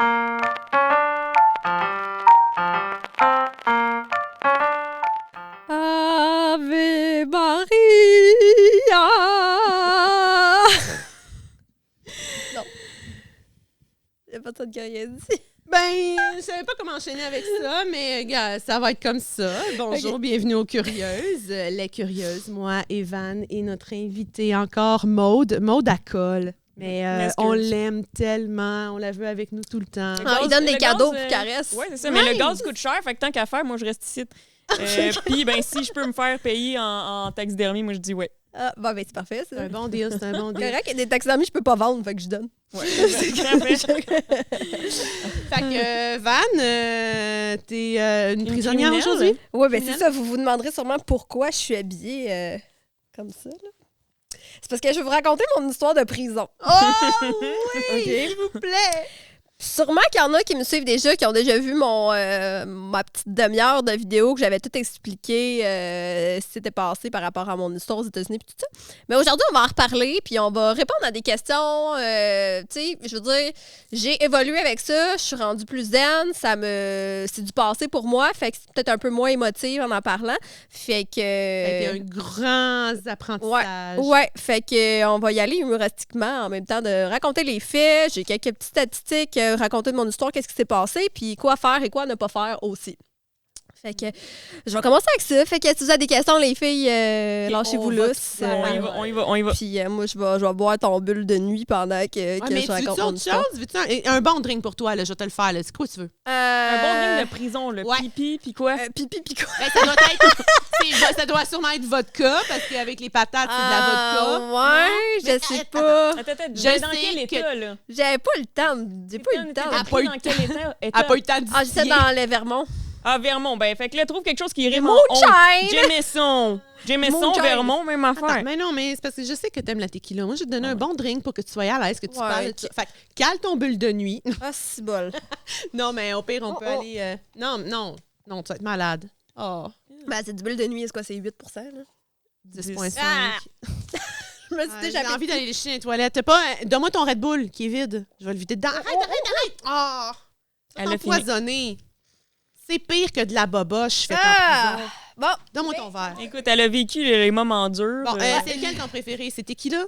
Ave Maria! Non. Il n'y a pas de ça de coréenne ici. Ben, je savais pas comment enchaîner avec ça, mais gars, ça va être comme ça. Bonjour, bienvenue aux Curieuses. Les Curieuses, moi, Evan et notre invitée encore, Maude. Maude à colle. Mais on l'aime tellement, on la veut avec nous tout le temps. Il donne des cadeaux pour caresse. Oui, c'est ça, mais le gaz coûte cher, fait que tant qu'à faire, moi, je reste ici. Puis, ben, si je peux me faire payer en taxidermie, moi, je dis ouais. Ah, ben, c'est parfait, ça. C'est un bon deal, c'est un bon deal. Correct, il y a des taxidermies, je peux pas vendre, fait que je donne. Ouais, Fait que, Van, t'es une prisonnière criminelle? aujourd'hui? Oui, ben c'est ça. Vous vous demanderez sûrement pourquoi je suis habillée comme ça, là. C'est parce que je vais vous raconter mon histoire de prison. Oh oui, s'il vous plaît! Sûrement qu'il y en a qui me suivent déjà, qui ont déjà vu ma petite demi-heure de vidéo que j'avais tout expliqué ce qui s'était passé par rapport à mon histoire aux États-Unis et tout ça. Mais aujourd'hui, on va en reparler, puis on va répondre à des questions. Tu sais, je veux dire, j'ai évolué avec ça, je suis rendue plus zen, c'est du passé pour moi, fait que c'est peut-être un peu moins émotive en parlant. Fait que... Ça a été un grand apprentissage. Ouais, fait que on va y aller humoristiquement en même temps de raconter les faits. J'ai quelques petites statistiques, raconter de mon histoire, qu'est-ce qui s'est passé, puis quoi faire et quoi ne pas faire aussi. Fait que je vais commencer avec ça. Fait que si vous avez des questions, les filles, lâchez-vous là. On y va. Puis moi, je vais boire ton bulle de nuit pendant que mais je raconte mon histoire. veux-tu un bon drink pour toi, là, je vais te le faire, là. C'est quoi tu veux? Un bon drink de prison, le pipi, puis quoi? Pipi, puis quoi? Ben, ça doit sûrement être vodka, parce qu'avec les patates, c'est de la vodka. Ouais, je sais pas. Attends, Je dans sais quel état, là? J'avais pas le temps. J'ai pas eu le temps. T'as pris dans quel état? Elle n'a pas eu le temps de Ah, j'étais dans le Vermont. Ah, Vermont. Ben, fait que là, trouve quelque chose qui rime en Moonshine! Jameson, Moonshine. Vermont, même affaire. Attends, mais non, mais c'est parce que je sais que t'aimes la tequila. Moi, je vais te donner un bon drink pour que tu sois à l'aise, que tu parles de ça. Fait que cale ton bulle de nuit. Ah, c'est bol. Non, mais au pire, on peut aller... Non, tu vas être malade. Oh. Ben, c'est du bulle de nuit, c'est quoi? C'est 8 là? 10,5. Ah! Je me suis déjà j'ai envie d'aller lécher dans les toilettes. Donne-moi ton Red Bull qui est vide. Je vais le vider dedans. Arrête! Oh! Elle a empoisonné. C'est pire que de la boboche faite en prison. Bon. Donne-moi ton verre. Écoute, elle a vécu les moments durs. Bon, c'est lequel ton préféré? C'est tequila?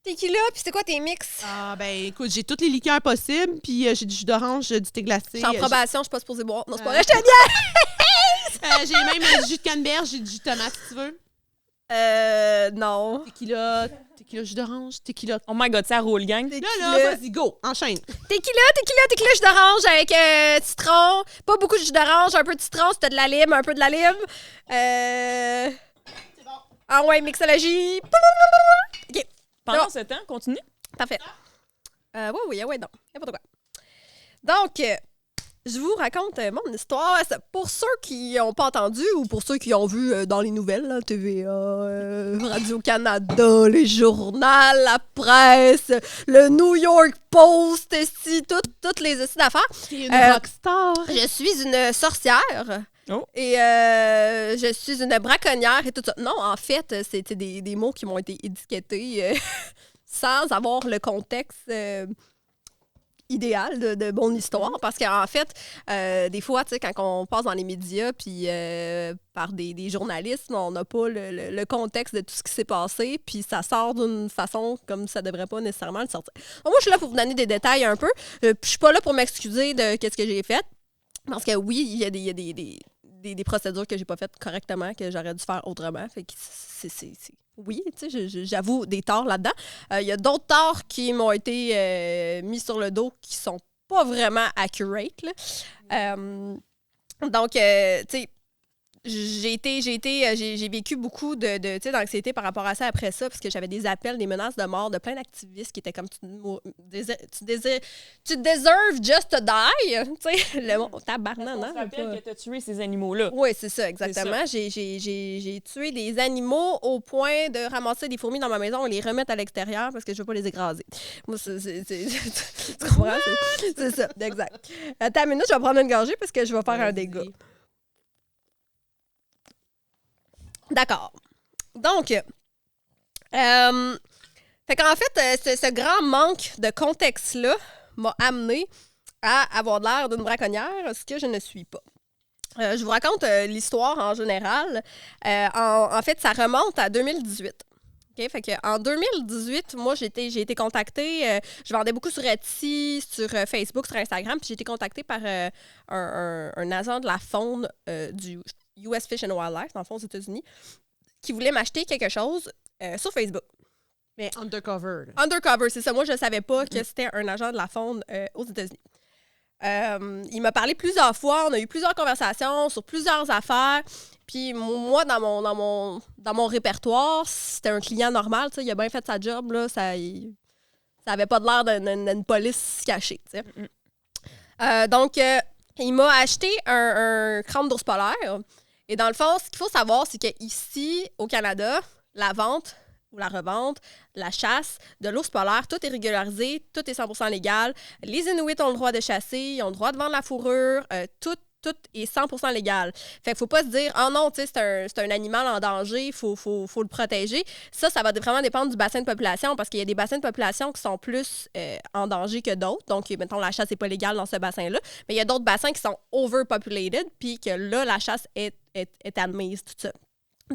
Tequila, puis c'est quoi tes mix? Ah, ben écoute, j'ai toutes les liqueurs possibles, puis j'ai du jus d'orange, du thé glacé. Je suis en probation, je suis pas supposée boire. Non, c'est pas vrai, je te bien! J'ai même du jus de canneberge, j'ai du jus de tomate, si tu veux. Non. Tequila, jus d'orange, tequila. Oh my God, ça roule, gang. Là, vas-y, go, enchaîne. Tequila, jus d'orange avec citron. Pas beaucoup de jus d'orange, un peu de citron, c'était de la lime, un peu de la lime. C'est bon. Ah ouais, mixologie. OK. Pendant ce temps, continue. Parfait. Oui, non. N'importe quoi. Donc, je vous raconte mon histoire. Pour ceux qui n'ont pas entendu ou pour ceux qui ont vu dans les nouvelles, là, TVA, Radio-Canada, les journaux, la presse, le New York Post, toutes les essais d'affaires. T'es une rockstar. Je suis une sorcière. Oh. Et je suis une braconnière et tout ça. Non, en fait, c'était des mots qui m'ont été étiquetés sans avoir le contexte idéal de mon histoire. Parce qu'en fait, des fois, tu sais, quand on passe dans les médias puis par des journalistes, on n'a pas le contexte de tout ce qui s'est passé, puis ça sort d'une façon comme ça devrait pas nécessairement le sortir. Donc, moi, je suis là pour vous donner des détails un peu. Je suis pas là pour m'excuser de ce que j'ai fait. Parce que oui, il y a des procédures que j'ai pas faites correctement, que j'aurais dû faire autrement. Fait que oui, tu sais, j'avoue des torts là-dedans. Il y a d'autres torts qui m'ont été mis sur le dos qui sont pas vraiment accurate, là. Donc, tu sais, j'ai vécu beaucoup de d'anxiété par rapport à ça après ça, parce que j'avais des appels, des menaces de mort de plein d'activistes qui étaient comme tu deserves just to die. Tu sais, le mot tabarnak, On non? se rappelle que tu as tué ces animaux-là. Oui, c'est ça, exactement. J'ai tué des animaux au point de ramasser des fourmis dans ma maison et les remettre à l'extérieur parce que je veux pas les écraser. Moi, tu comprends? C'est ça, exact. Attends une minute, je vais prendre une gorgée parce que je vais faire un dégât. D'accord. Donc, fait qu'en fait, ce grand manque de contexte-là m'a amené à avoir l'air d'une braconnière, ce que je ne suis pas. Je vous raconte l'histoire en général. En fait, ça remonte à 2018. Okay? Fait que en 2018, moi, j'ai été contactée. Je vendais beaucoup sur Etsy, sur Facebook, sur Instagram. Puis j'ai été contactée par un agent de la faune du US Fish and Wildlife, dans le fond, aux États-Unis, qui voulait m'acheter quelque chose sur Facebook. Mais undercover. Là. Undercover, c'est ça. Moi, je ne savais pas que c'était un agent de la faune aux États-Unis. Il m'a parlé plusieurs fois. On a eu plusieurs conversations sur plusieurs affaires. Puis moi, dans mon répertoire, c'était un client normal. Il a bien fait sa job. Là, ça avait pas de l'air d'une police cachée. Donc, il m'a acheté un crâne d'ours polaire. Et dans le fond, ce qu'il faut savoir, c'est qu'ici, au Canada, la vente ou la revente, la chasse de l'ours polaire, tout est régularisé, tout est 100% légal. Les Inuits ont le droit de chasser, ils ont le droit de vendre la fourrure, tout est 100% légal. Fait qu'il faut pas se dire « Ah non, tu sais, c'est un animal en danger, faut le protéger ». Ça va vraiment dépendre du bassin de population parce qu'il y a des bassins de population qui sont plus en danger que d'autres. Donc, mettons, la chasse n'est pas légale dans ce bassin-là. Mais il y a d'autres bassins qui sont overpopulated puis que là, la chasse est admise, tout ça.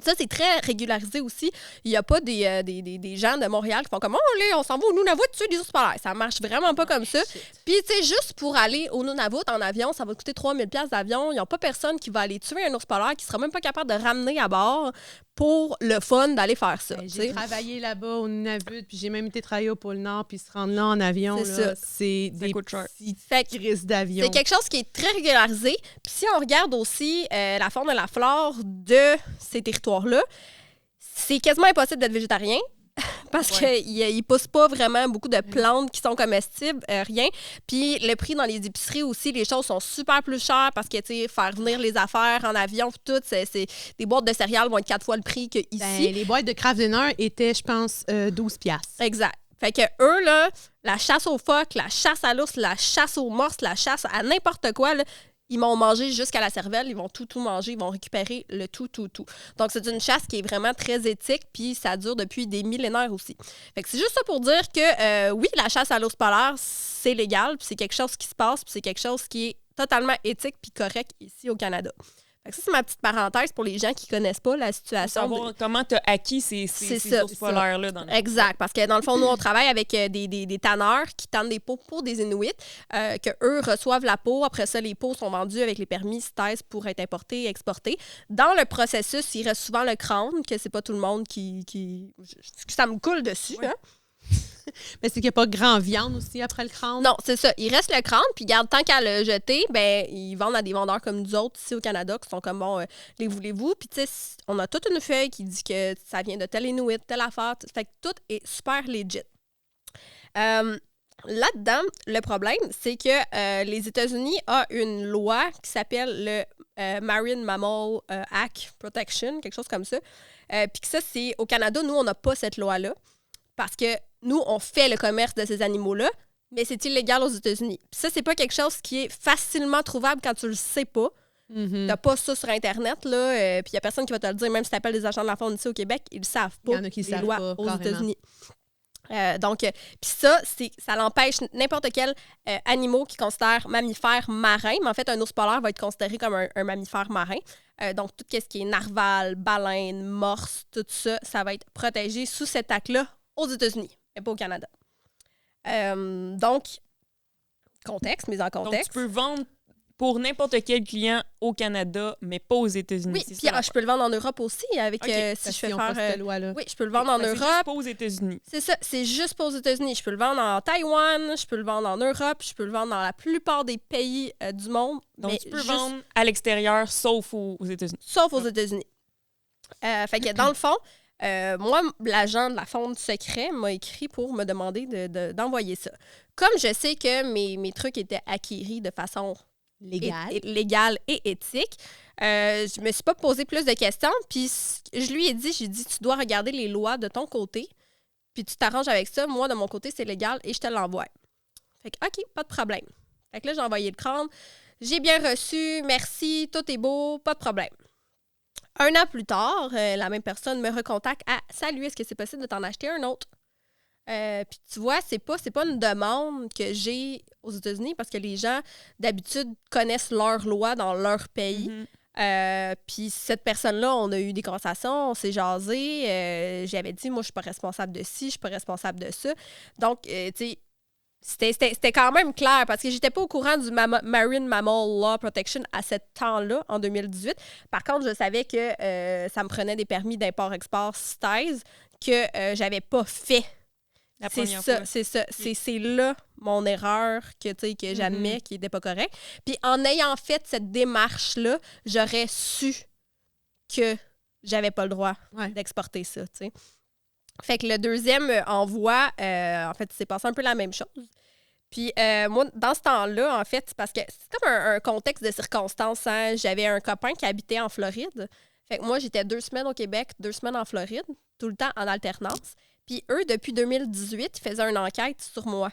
Ça, c'est très régularisé aussi. Il n'y a pas des gens de Montréal qui font comme « Oh, là, on s'en va au Nunavut tuer des ours polaires ». Ça marche vraiment pas comme ça. Puis, tu sais, juste pour aller au Nunavut en avion, ça va coûter 3000 $ d'avion. Il n'y a pas personne qui va aller tuer un ours polaire qui sera même pas capable de ramener à bord pour le fun d'aller faire ça. J'ai travaillé là-bas au Nunavut, puis j'ai même été travailler au pôle Nord, puis se rendre là en avion, c'est des petits crises d'avion. C'est quelque chose qui est très régularisé. Puis si on regarde aussi la faune et la flore de ces territoires-là, c'est quasiment impossible d'être végétarien. Parce qu'ils ne poussent pas vraiment beaucoup de plantes qui sont comestibles, rien. Puis le prix dans les épiceries aussi, les choses sont super plus chères parce que, tu sais, faire venir les affaires en avion, tout, c'est des boîtes de céréales vont être 4 fois le prix qu'ici. Ben, les boîtes de Kraft Dinner étaient, je pense, 12$. Exact. Fait que eux, là, la chasse aux phoques, la chasse à l'ours, la chasse aux morses, la chasse à n'importe quoi, là, ils vont manger jusqu'à la cervelle, ils vont tout manger, ils vont récupérer le tout. Donc, c'est une chasse qui est vraiment très éthique, puis ça dure depuis des millénaires aussi. Fait que c'est juste ça pour dire que, oui, la chasse à l'ours polaire, c'est légal, puis c'est quelque chose qui se passe, puis c'est quelque chose qui est totalement éthique puis correct ici au Canada. Fait que ça, c'est ma petite parenthèse pour les gens qui ne connaissent pas la situation. Savoir comment tu as acquis ces ours polaires-là. Exact, parce que dans le fond, nous, on travaille avec des tanneurs qui tannent des peaux pour des Inuits, qu'eux reçoivent la peau. Après ça, les peaux sont vendues avec les permis CITES pour être importées et exportées. Dans le processus, il reste souvent le crâne, que c'est pas tout le monde qui... Ça me coule dessus, ouais. Hein? Mais c'est qu'il n'y a pas grand viande aussi après le crâne? Non, c'est ça. Il reste le crâne, puis garde, tant qu'à le jeter, ben ils vendent à des vendeurs comme nous autres ici au Canada qui sont comme, bon, les voulez-vous? Puis, tu sais, on a toute une feuille qui dit que ça vient de tel Inuit, telle affaire. Fait que tout est super legit. Là-dedans, le problème, c'est que les États-Unis ont une loi qui s'appelle le Marine Mammal Act Protection, quelque chose comme ça. Puis que ça, c'est au Canada, nous, on n'a pas cette loi-là. Parce que nous, on fait le commerce de ces animaux-là, mais c'est illégal aux États-Unis. Puis ça, c'est pas quelque chose qui est facilement trouvable quand tu le sais pas. Mm-hmm. T'as pas ça sur Internet, là, puis il y a personne qui va te le dire, même si t'appelles des agents de la faune ici au Québec, ils le savent pas. Il y en a qui les savent lois pas, aux carrément. États-Unis. Donc, puis ça l'empêche n'importe quel animal qui considère mammifère marin. Mais en fait, un ours polaire va être considéré comme un mammifère marin. Donc, tout ce qui est narval, baleine, morse, tout ça, ça va être protégé sous cet acte-là aux États-Unis, mais pas au Canada. Donc, contexte, mise en contexte. Donc, tu peux vendre pour n'importe quel client au Canada, mais pas aux États-Unis. Oui, puis je peux le vendre en Europe aussi, avec si je fais faire... loi-là. Oui, je peux le vendre en Europe. C'est juste pas aux États-Unis. C'est ça, c'est juste pas aux États-Unis. Je peux le vendre en Taïwan, je peux le vendre en Europe, je peux le vendre dans la plupart des pays du monde. Donc, mais tu peux vendre à l'extérieur, sauf aux États-Unis. Sauf aux États-Unis. Fait que dans le fond, moi, l'agent de la faune secret m'a écrit pour me demander d'envoyer ça. Comme je sais que mes trucs étaient acquis de façon légale et éthique, je me suis pas posé plus de questions. Puis je lui ai dit, tu dois regarder les lois de ton côté, puis tu t'arranges avec ça. Moi, de mon côté, c'est légal et je te l'envoie. Fait que, OK, pas de problème. Fait que là, j'ai envoyé le crâne. J'ai bien reçu, merci, tout est beau, pas de problème. 1 an plus tard, la même personne me recontacte à « Salut, est-ce que c'est possible de t'en acheter un autre? » Puis tu vois, c'est pas une demande que j'ai aux États-Unis parce que les gens, d'habitude, connaissent leurs lois dans leur pays. Puis cette personne-là, on a eu des conversations, on s'est jasé. J'avais dit, moi, je suis pas responsable de ci, je suis pas responsable de ça. Donc, tu sais, c'était quand même clair parce que j'étais pas au courant du Marine Mammal Law Protection à ce temps-là, en 2018. Par contre, je savais que ça me prenait des permis d'import-export STAES que j'avais pas fait. C'est ça. C'est là mon erreur que j'admets qui n'était pas correct. Puis en ayant fait cette démarche-là, j'aurais su que j'avais pas le droit d'exporter ça, tu sais. Fait que le deuxième envoi, en fait, c'est passé un peu la même chose. Puis moi, dans ce temps-là, en fait, c'est parce que c'est comme un contexte de circonstances. Hein? J'avais un copain qui habitait en Floride. Fait que moi, j'étais 2 semaines au Québec, 2 semaines en Floride, tout le temps en alternance. Puis eux, depuis 2018, ils faisaient une enquête sur moi.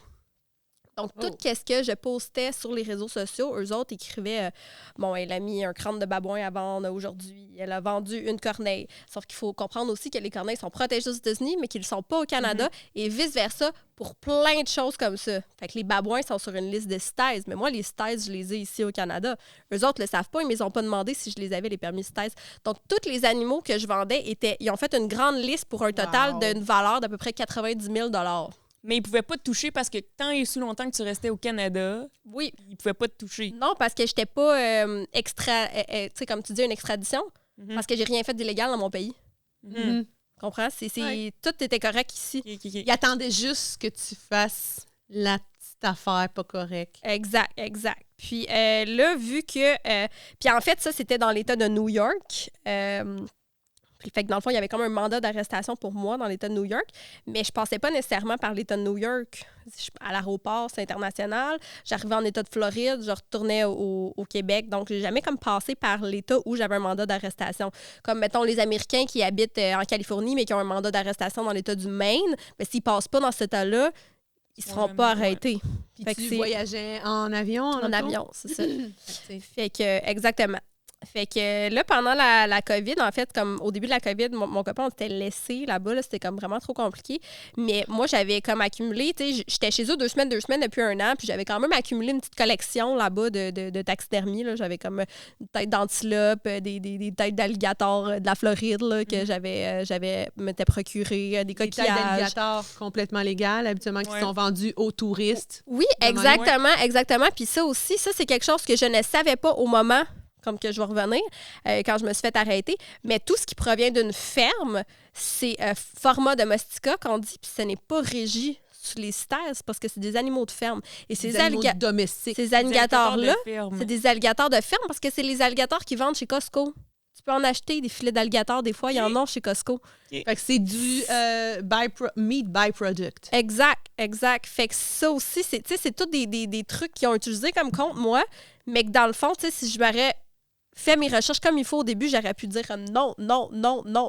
Donc, tout ce que je postais sur les réseaux sociaux, eux autres écrivaient bon, elle a mis un crâne de babouin à vendre aujourd'hui, elle a vendu une corneille. Sauf qu'il faut comprendre aussi que les corneilles sont protégées aux États-Unis, mais qu'ils ne le sont pas au Canada, et vice-versa pour plein de choses comme ça. Fait que les babouins sont sur une liste de STAES, mais moi, les STAES, je les ai ici au Canada. Eux autres ne le savent pas, ils ne m'ont pas demandé si je les avais, les permis STAES. Donc, tous les animaux que je vendais, ils ont fait une grande liste pour un total d'une valeur d'à peu près 90 000 $. Mais ils ne pouvaient pas te toucher parce que tant et si longtemps que tu restais au Canada, ils ne pouvaient pas te toucher. Non, parce que je n'étais pas tu sais, comme tu dis, une extradition. Parce que j'ai rien fait d'illégal dans mon pays. Tu comprends? Tout était correct ici. Ils attendaient juste que tu fasses la petite affaire pas correcte. Exact. Puis là, vu que... puis en fait, ça, c'était dans l'État de New York. Fait que dans le fond, il y avait comme un mandat d'arrestation pour moi dans l'État de New York, mais je passais pas nécessairement par l'État de New York. À l'aéroport, c'est international. J'arrivais en État de Floride, je retournais au Québec. Donc, j'ai jamais comme passé par l'État où j'avais un mandat d'arrestation. Comme, mettons, les Américains qui habitent en Californie, mais qui ont un mandat d'arrestation dans l'État du Maine, mais s'ils passent pas dans cet État-là, ils seront pas arrêtés. Puis fait tu voyageais en avion? En avion, c'est ça. Fait que, exactement. Fait que là, pendant la COVID, en fait, comme au début de la COVID, mon copain, on s'était laissé là-bas, là, c'était comme vraiment trop compliqué. Mais moi, j'avais comme accumulé, tu sais, j'étais chez eux 2 semaines depuis 1 an, puis j'avais quand même accumulé une petite collection là-bas de taxidermie, là. J'avais comme une tête d'antilope, des têtes d'alligator de la Floride, là, que j'avais m'étais procuré, des coquillages. Des têtes d'alligator complètement légales, habituellement, qui sont vendues aux touristes. Oui, exactement. Puis ça aussi, ça, c'est quelque chose que je ne savais pas au moment comme que je vais revenir, quand je me suis fait arrêter. Mais tout ce qui provient d'une ferme, c'est format domestica qu'on dit, puis ce n'est pas régi sur les STAES parce que c'est des animaux de ferme. Et ces animaux domestiques. Ces alligators-là, c'est des alligators de ferme parce que c'est les alligators qui vendent chez Costco. Tu peux en acheter des filets d'alligators, des fois, il y en a chez Costco. Fait que c'est du meat byproduct. Exact. Fait que ça aussi, c'est tous des trucs qu'ils ont utilisés comme contre moi, mais que dans le fond, si je m'aurais fait mes recherches comme il faut au début, j'aurais pu dire non.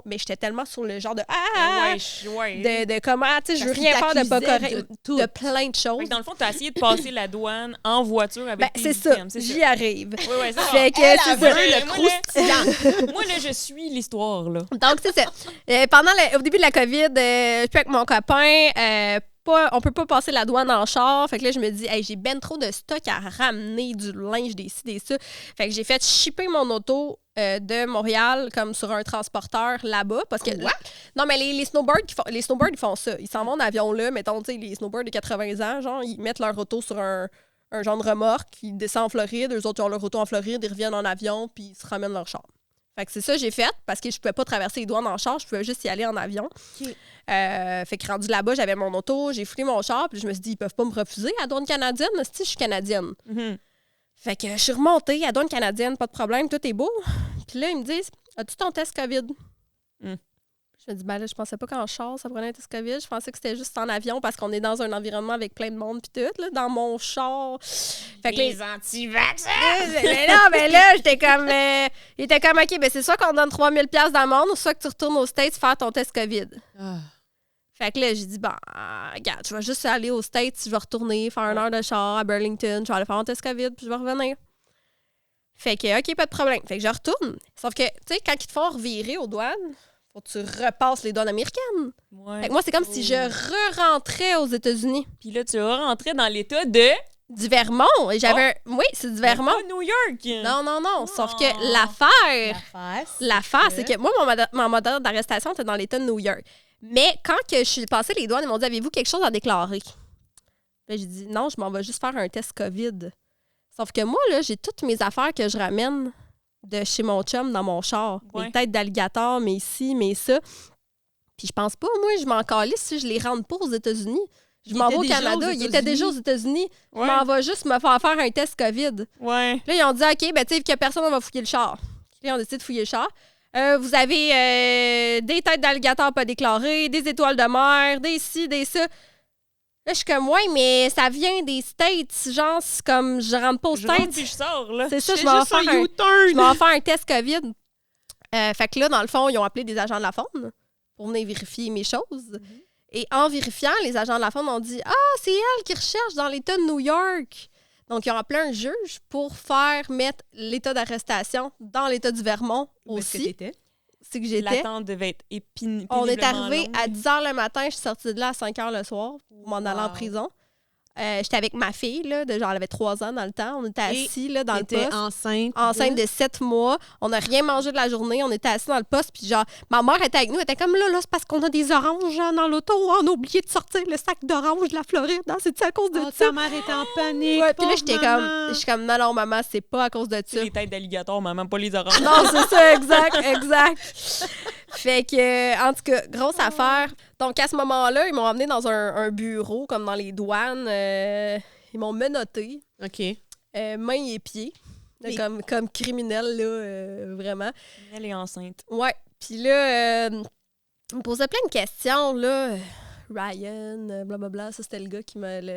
Mais j'étais tellement sur le genre de de comment, tu sais, je veux rien faire de pas correct, de plein de choses. Dans le fond, tu as essayé de passer la douane en voiture avec tes items. J'y arrive. Oui, ça. Fait que c'est le croustillant. Moi, là, je suis l'histoire, là. Donc, c'est ça. Au début de la COVID, je suis avec mon copain. On peut pas passer la douane en char. Fait que là, je me dis, hey, j'ai ben trop de stock à ramener, du linge, des ci, des ça. Fait que j'ai fait shipper mon auto de Montréal comme sur un transporteur là-bas. Parce que non, mais les snowboards, ils font ça. Ils s'en vont en avion là. Mettons, tu sais, les snowboards de 80 ans, genre, ils mettent leur auto sur un genre de remorque. Ils descendent en Floride. Eux autres, ils ont leur auto en Floride. Ils reviennent en avion, puis ils se ramènent leur char. Fait que c'est ça que j'ai fait parce que je pouvais pas traverser les douanes en char, je pouvais juste y aller en avion. Okay. Fait que rendu là-bas, j'avais mon auto, j'ai foulé mon char, puis je me suis dit, ils peuvent pas me refuser à la douane canadienne, je suis canadienne. Fait que je suis remontée à la douane canadienne, pas de problème, tout est beau. Puis là, ils me disent, as-tu ton test COVID? Je me dis, ben là, je pensais pas qu'en char, ça prenait un test COVID. Je pensais que c'était juste en avion parce qu'on est dans un environnement avec plein de monde pis tout, là, dans mon char. Fait que les anti-vaccins! Mais non, mais là, j'étais comme... il était comme, OK, ben c'est soit qu'on donne 3 000 $ d'amende ou soit que tu retournes aux States faire ton test COVID. Fait que là, j'ai dit, bon, regarde, je vais juste aller aux States, je vais retourner faire 1 heure de char à Burlington, je vais aller faire mon test COVID puis je vais revenir. Fait que, OK, pas de problème. Fait que je retourne. Sauf que, tu sais, quand ils te font revirer aux douanes, faut que tu repasses les douanes américaines. Ouais. Fait que moi, c'est comme si je re-rentrais aux États-Unis. Puis là, tu vas rentrer dans l'état de... Du Vermont. Et j'avais... Oui, c'est du Vermont. Pas New York. Non. Sauf que L'affaire, c'est que moi, mon mandat d'arrestation était dans l'État de New York. Mais quand que je suis passée les douanes, ils m'ont dit, avez-vous quelque chose à déclarer? Là, j'ai dit, non, je m'en vais juste faire un test COVID. Sauf que moi, là, j'ai toutes mes affaires que je ramène de chez mon chum dans mon char. Ouais. Mes têtes d'alligator, mes ci, mes ça. Puis je pense pas, moi, je m'en calisse si je les rentre pas aux États-Unis. Je m'en vais au Canada. Il était déjà aux États-Unis. Ouais. Je m'en vais juste me faire un test COVID. Ouais. Puis là, ils ont dit, OK, ben tu sais, que personne ne va fouiller le char. Puis là, on décide de fouiller le char. Vous avez des têtes d'alligator pas déclarées, des étoiles de mer, des ci, des ça. Là, je suis comme, ouais, mais ça vient des States. Genre, c'est comme, je rentre pas aux Je rentre States. puis je sors, là. C'est ça, je C'est m'en juste vais faire un U-turn. je m'en vais faire un test COVID. Fait que là, dans le fond, ils ont appelé des agents de la faune pour venir vérifier mes choses. Et en vérifiant, les agents de la faune ont dit « Ah, c'est elle qui recherche dans l'État de New York! » Donc, ils ont appelé un juge pour faire mettre l'état d'arrestation dans l'État du Vermont Où est-ce que aussi. t'étais? C'est que j'étais. L'attente devait être On est péniblement arrivé longue. à 10 h le matin, je suis sortie de là à 5 h le soir pour m'en aller en Wow. prison. J'étais avec ma fille, là, elle avait 3 ans dans le temps. On était assis là, dans le T'étais poste. enceinte De 7 mois. On n'a rien mangé de la journée. On était assis dans le poste. Puis genre, ma mère était avec nous. Elle était comme là, c'est parce qu'on a des oranges hein, dans l'auto. On a oublié de sortir le sac d'oranges de la Floride. Hein, c'est à cause de ça? Ta mère était en panique. Ouais, puis là, pauvre je suis comme, non, maman, c'est pas à cause de C'est ça. les têtes d'alligator, maman, pas les oranges. Non, c'est ça, exact. Fait que, en tout cas, grosse affaire. Donc, à ce moment-là, ils m'ont emmené dans un bureau, comme dans les douanes. Ils m'ont menotté, OK. mains et pieds, là, Mais- comme criminel, là, vraiment. Elle est enceinte. Ouais. Puis là, ils me posaient plein de questions, là. Ryan, blablabla, ça, c'était le gars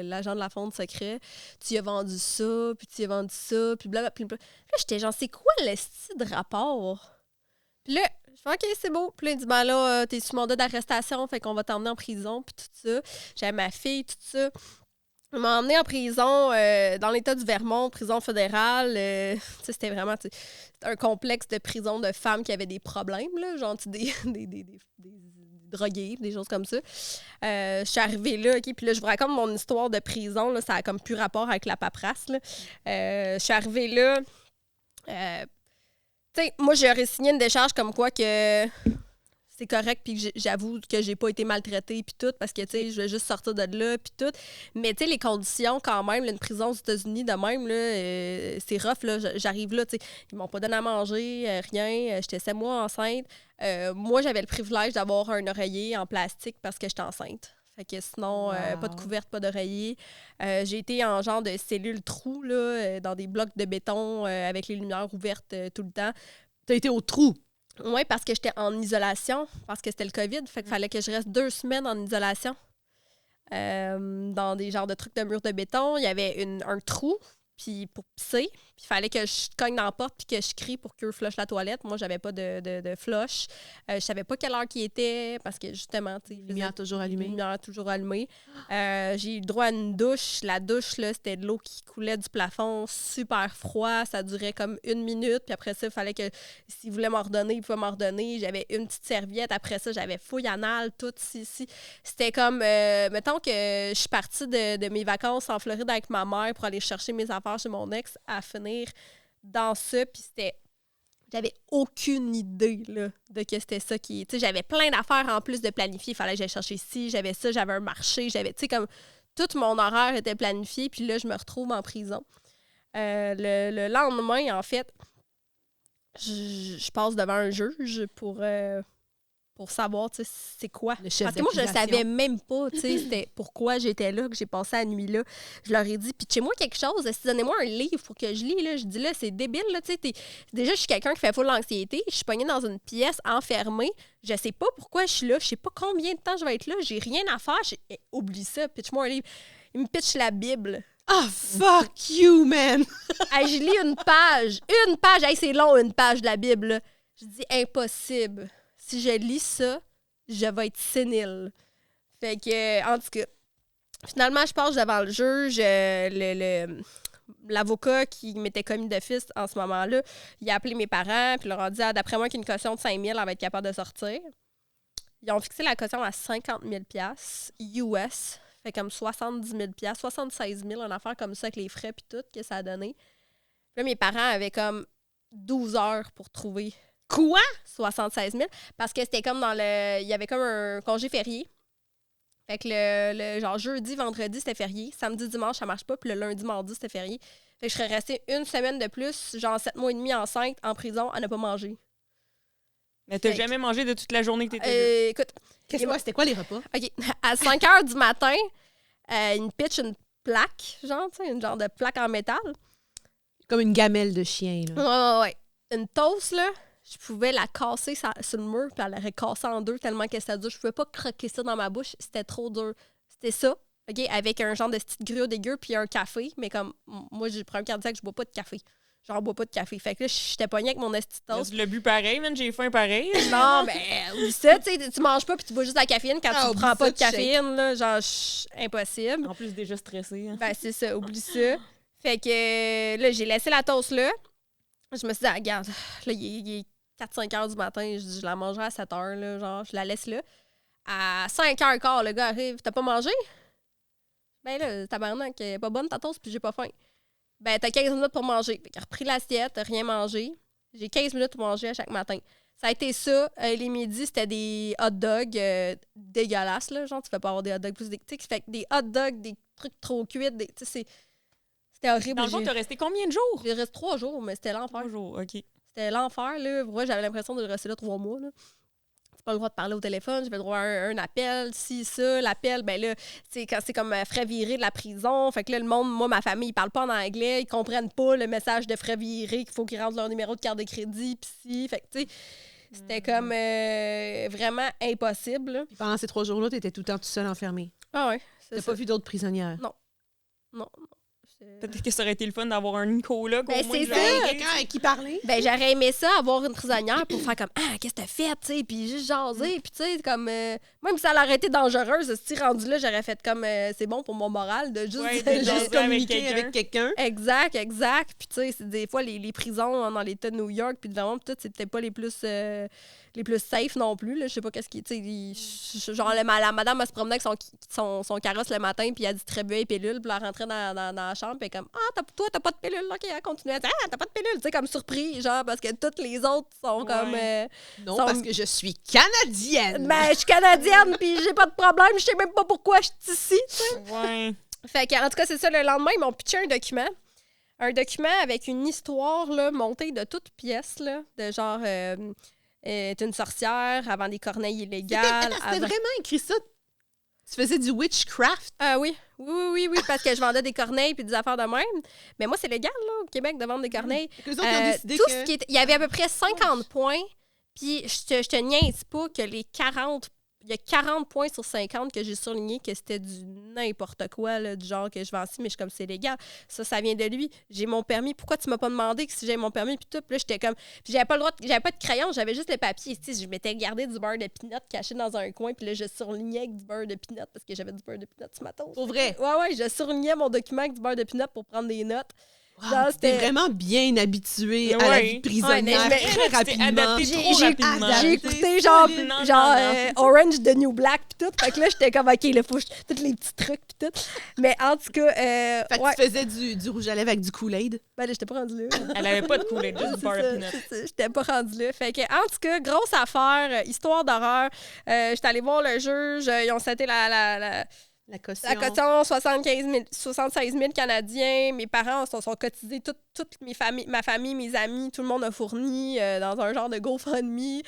l'agent de la fonte secret. Tu y as vendu ça, puis tu y as vendu ça, puis blablabla. Là, j'étais genre, c'est quoi le style de rapport? Puis là, je fais, OK, c'est beau. Puis là, il dit, ben là, t'es sous mandat d'arrestation, fait qu'on va t'emmener en prison, puis tout ça. J'avais ma fille, tout ça. On m'a emmené en prison dans l'État du Vermont, prison fédérale. C'était vraiment un complexe de prison de femmes qui avaient des problèmes, là, genre des drogués, des choses comme ça. Je suis arrivée là, OK, puis là, je vous raconte mon histoire de prison. Là, ça a comme plus rapport avec la paperasse. Là. Je suis arrivée là. Tu sais, moi, j'aurais signé une décharge comme quoi que c'est correct, puis que j'avoue que j'ai pas été maltraitée, puis tout, parce que, tu sais, je vais juste sortir de là, puis tout. Mais, tu sais, les conditions, quand même, là, une prison aux États-Unis, de même, là, c'est rough, là. J'arrive là, tu sais, ils m'ont pas donné à manger, rien. J'étais 7 mois enceinte. Moi, j'avais le privilège d'avoir un oreiller en plastique parce que j'étais enceinte. Fait que sinon, pas de couverte, pas d'oreiller. J'ai été en genre de cellules trous, là, dans des blocs de béton avec les lumières ouvertes tout le temps. T'as été au trou. Oui, parce que j'étais en isolation, parce que c'était le COVID. Fait qu'il fallait que je reste 2 semaines en isolation. Dans des genres de trucs de murs de béton. Il y avait un trou puis pour pisser. Puis il fallait que je cogne dans la porte puis que je crie pour qu'eux flushent la toilette. Moi, j'avais pas de flush. Je savais pas quelle heure qu'il était parce que justement, tu sais, Lumière toujours allumée. lumière toujours allumée. J'ai eu le droit à une douche. La douche, là, c'était de l'eau qui coulait du plafond, super froid. Ça durait comme 1 minute. Puis après ça, il fallait que, s'ils voulaient m'ordonner, ils pouvaient m'ordonner. J'avais une petite serviette. Après ça, j'avais fouille anale, tout ici. C'était comme, mettons que je suis partie de mes vacances en Floride avec ma mère pour aller chercher mes affaires chez mon ex à finir dans ça. Puis c'était... J'avais aucune idée là, de que c'était ça qui... Tu sais, j'avais plein d'affaires en plus de planifier. Il fallait que j'aille chercher ci, j'avais ça, j'avais un marché, j'avais... Tu sais, comme tout mon horaire était planifié. Puis là, je me retrouve en prison. Le lendemain, en fait, je passe devant un juge pour savoir, tu sais, c'est quoi. Le chef Parce que moi, je ne d'accusation. savais même pas, tu sais, c'était pourquoi j'étais là, que j'ai passé la nuit là. Je leur ai dit, puis chez moi quelque chose, donnez-moi un livre pour que je lis, là. Je dis, là, c'est débile, là, tu sais. Déjà, je suis quelqu'un qui fait full l'anxiété. Je suis pognée dans une pièce enfermée. Je sais pas pourquoi je suis là. Je sais pas combien de temps je vais être là. J'ai rien à faire. Oublie ça, pitch-moi un livre. Il me pitch la Bible. Ah, fuck you, man! Hey, je lis une page. Une page. Hey, c'est long, une page de la Bible, là. Je dis, impossible. Si je lis ça, je vais être sénile. Fait que, en tout cas, finalement, je passe devant le juge. L'avocat qui m'était commis d'office en ce moment-là, il a appelé mes parents, puis leur a dit, d'après moi, qu'une caution de 5 000, elle va être capable de sortir. Ils ont fixé la caution à 50 000 US. Fait comme 70 000 76 000, une affaire comme ça avec les frais puis tout, que ça a donné. Puis là, mes parents avaient comme 12 heures pour trouver Quoi? 76 000 parce que c'était comme dans le... Il y avait comme un congé férié. Fait que le genre jeudi, vendredi, c'était férié. Samedi, dimanche, ça marche pas. Puis le lundi, mardi, c'était férié. Fait que je serais restée une semaine de plus, genre 7 mois et demi enceinte, en prison, à ne pas manger. Mais t'as Fait jamais mangé de toute la journée que t'étais là? Écoute, C'était quoi les repas? OK. À 5 h du matin, ils me pitchent une plaque, genre, tu sais, une genre de plaque en métal. Comme une gamelle de chien, là. Ouais. Une toast, là, je pouvais la casser sur le mur, puis elle aurait cassé en deux tellement que c'était dur. Je pouvais pas croquer ça dans ma bouche, c'était trop dur. C'était ça, OK, avec un genre de petite grue dégueu, puis un café. Mais comme, moi, j'ai le problème cardiaque, je bois pas de café. Genre, bois pas de café. Fait que là, j'étais pognée avec mon esti de toast. Tu l'as bu pareil, man, j'ai faim pareil. Non, ben, oublie ça, tu sais, tu manges pas puis tu bois juste de la caféine quand tu oublie prends pas ça, de caféine, là, genre, impossible. En plus, déjà stressé. Hein. Ben, c'est ça, oublie ça. Fait que là, j'ai laissé la toast là. Je me suis dit, ah, regarde, là, il est 4-5 heures du matin, je la mangerai à 7 heures, là, genre, je la laisse là. À 5h15, le gars arrive, t'as pas mangé? Ben là, tabarnak, pas bonne ta toast puis j'ai pas faim. Ben, t'as 15 minutes pour manger. Fait qu'il a repris l'assiette, t'as rien mangé. J'ai 15 minutes pour manger à chaque matin. Ça a été ça. Les midis, c'était des hot dogs dégueulasses, là. Genre, tu fais pas avoir des hot dogs plus des... Tu sais, fait que des hot dogs, des trucs trop cuits, tu sais, c'était horrible. Dans le fond, t'as resté combien de jours? J'ai resté 3 jours, mais c'était l'enfer. 3 jours, OK. C'était l'enfer, là. Moi, j'avais l'impression de rester là 3 mois, là. Pas le droit de parler au téléphone, j'avais le droit à un appel, si, ça, l'appel, ben là, c'est quand c'est comme frais virés de la prison, fait que là, le monde, moi, ma famille, ils parlent pas en anglais, ils comprennent pas le message de frais virés, qu'il faut qu'ils rentrent leur numéro de carte de crédit, pis si, fait que, tu sais, c'était comme vraiment impossible, là. Puis pendant ces 3 jours-là, t'étais tout le temps tout seul enfermé. Ah ouais, c'est T'as ça. pas vu d'autres prisonnières? Non. Peut-être que ça aurait été le fun d'avoir un Nicolas. Ben, c'est ça. Quelqu'un avec qui parler? Ben, j'aurais aimé ça, avoir une prisonnière pour faire comme « Ah, qu'est-ce que t'as fait? » tu sais, puis juste jaser, puis tu sais, comme... même si ça aurait été dangereuse, si rendu là, j'aurais fait comme c'est bon pour mon moral de juste... Ouais, de jaser juste Communiquer avec quelqu'un. Exact. Puis tu sais, c'est des fois, les prisons dans l'État de New York, puis vraiment, tout, c'est peut-être pas les plus safe non plus, là. Je sais pas qu'est-ce qui... Tu sais, genre, la madame, elle se promenait avec son carrosse le matin, puis elle distribuait les pilules, puis elle rentrait dans la chambre, puis comme « Ah, toi, t'as pas de pilule, OK, elle continue à dire « Ah, t'as pas de pilule! » Tu sais, comme surpris, genre, parce que toutes les autres sont comme... Non, sont- parce que je suis canadienne. Ben, je suis canadienne, puis j'ai pas de problème, je sais même pas pourquoi je suis ici, tu sais. Ouais. Fait que, en tout cas, c'est ça, le lendemain, ils m'ont pitché un document. Un document avec une histoire, là, montée de toutes pièces, là, de genre... t'es une sorcière, avant des corneilles illégales. C'était vraiment écrit ça. Tu faisais du witchcraft. Oui, parce que je vendais des corneilles puis des affaires de même. Mais moi, c'est légal, là, au Québec, de vendre des corneilles. Les autres ils ont décidé tout que... ce qui il y avait à peu près 50 points, puis je te niaise pas que les 40... Il y a 40 points sur 50 que j'ai surligné que c'était du n'importe quoi, là, du genre que je vends ci, mais je suis comme, c'est légal. Ça vient de lui. J'ai mon permis. Pourquoi tu m'as pas demandé que si j'ai mon permis? Puis tout, puis là, j'étais comme... Puis j'avais pas le droit j'avais pas de crayon, j'avais juste le papier. Tu sais, je m'étais gardé du beurre de pinot caché dans un coin, puis là, je surlignais avec du beurre de pinot parce que j'avais du beurre de pinot sur ma toast. Pour vrai? Ouais, je surlignais mon document avec du beurre de pinot pour prendre des notes. Wow, Genre, t'es c'était- vraiment bien habitué à la Ouais. vie prisonnière Ouais, mais très t'es rapidement. adapté trop rapidement. J'ai J'ai écouté genre, Non, genre non. Orange de New Black pis tout. Fait que là, j'étais comme, OK, là, faut que tous les petits trucs pis tout. Mais en tout cas, Fait que ouais. tu faisais du rouge à lèvres avec du Kool-Aid. Ben là, j'étais pas rendue là. Elle avait pas de coulée, juste du C'est beurre ça, de peanut. c'est ça, j'étais pas rendue là. Fait que, en tout cas, grosse affaire, histoire d'horreur. J'étais allée voir le juge, ils ont sauté La caution. la caution, 76 000 Canadiens. Mes parents sont cotisés, toute ma famille, mes amis, tout le monde a fourni dans un genre de GoFundMe.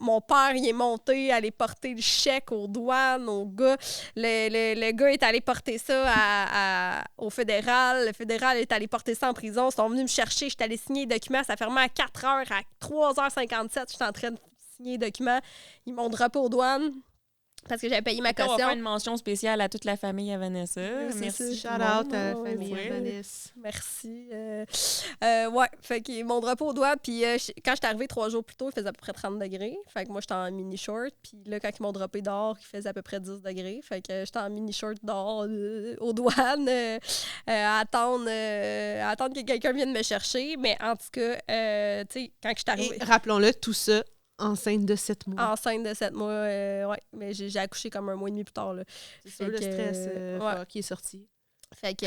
Mon père, il est monté, aller porter le chèque aux douanes, aux gars. Le gars est allé porter ça au fédéral. Le fédéral est allé porter ça en prison. Ils sont venus me chercher. J'étais allée signer les documents. Ça fermait à 4 h. À 3h57, j'étais en train de signer les documents. Ils m'ont droppé aux douanes. Parce que j'avais payé ma On va caution. faire une mention spéciale à toute la famille à Vanessa. c'est Merci. ça. Shout out à la Ouais, famille ouais. Vanessa. Merci. Ouais, fait qu'ils m'ont droppé au doigt. Puis quand j'étais arrivée 3 jours plus tôt, il faisait à peu près 30 degrés. Fait que moi, j'étais en mini-short. Puis là, quand ils m'ont droppé dehors, il faisait à peu près 10 degrés. Fait que j'étais en mini-short dehors aux douanes à attendre que quelqu'un vienne me chercher. Mais en tout cas, tu sais, quand je suis arrivée... Et rappelons-le, tout ça Enceinte de 7 mois. Enceinte de 7 mois, ouais. Mais j'ai accouché comme 1 mois et demi plus tard, là. C'est sûr, Fait le que, stress ouais. qui est sorti. Fait que,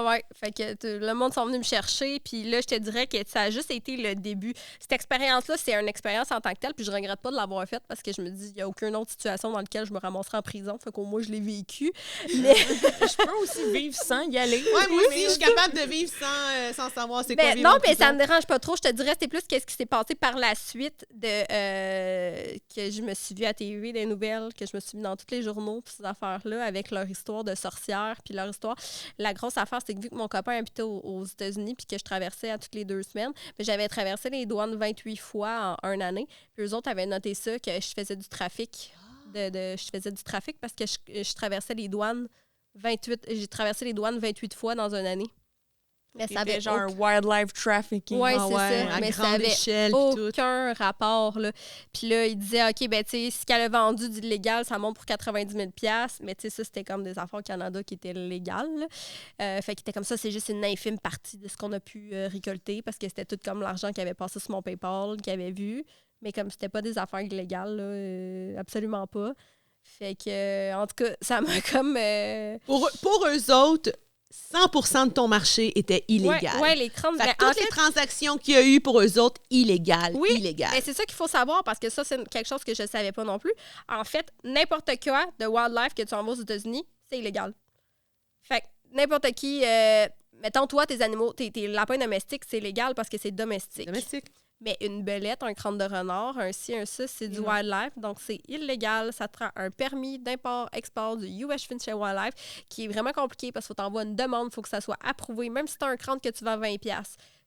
ouais. Fait que le monde sont venus me chercher. Puis là, je te dirais que ça a juste été le début. Cette expérience-là, c'est une expérience en tant que telle. Puis je regrette pas de l'avoir faite parce que je me dis, il n'y a aucune autre situation dans laquelle je me ramasserai en prison. Fait qu'au moins, je l'ai vécu. Mais Je peux aussi vivre sans y aller. Ouais, moi aussi, je suis capable de vivre sans savoir c'est quoi vivre non, en mais prison. ça me dérange pas trop. Je te dirais, c'était plus qu'est-ce qui s'est passé par la suite de que je me suis vue à TV, des nouvelles, que je me suis vue dans tous les journaux, puis ces affaires-là, avec leur histoire de sorcière, puis leur histoire. La grosse affaire, c'est que vu que mon copain habitait aux États-Unis, puis que je traversais à toutes les 2 semaines, mais j'avais traversé les douanes 28 fois en 1 année. Puis eux autres avaient noté ça, que je faisais du trafic. Je faisais du trafic parce que je traversais les douanes 28. J'ai traversé les douanes 28 fois dans une année. Mais ça avait genre wildlife trafficking. Ouais, c'est ça. À Mais ça grande avait échelle, puis tout. aucun rapport, là. Puis là, il disait, OK, ben tu sais, ce qu'elle a vendu d'illégal, ça monte pour 90 000 $. Mais tu sais, ça, c'était comme des affaires au Canada qui étaient légales. Fait qu'il était comme ça, c'est juste une infime partie de ce qu'on a pu récolter parce que c'était tout comme l'argent qui avait passé sur mon PayPal, qu'il avait vu. Mais comme c'était pas des affaires illégales, là, absolument pas. Fait que, en tout cas, ça m'a comme... Pour eux autres, 100% de ton marché était illégal. Ouais, les 30... Fait que toutes les transactions qu'il y a eu pour eux autres, illégales. Oui, illégales. mais c'est ça qu'il faut savoir parce que ça, c'est quelque chose que je ne savais pas non plus. En fait, n'importe quoi de wildlife que tu envoies aux États-Unis, c'est illégal. Fait que n'importe qui... mettons, toi, tes animaux, tes lapins domestiques, c'est légal parce que c'est domestique. Domestique. Mais une belette, un crâne de renard, un ci, un ça, c'est du wildlife. Donc, c'est illégal. Ça te prend un permis d'import-export du US Fish and Wildlife qui est vraiment compliqué parce qu'il faut t'envoyer une demande, il faut que ça soit approuvé, même si tu as un crâne que tu vends 20$.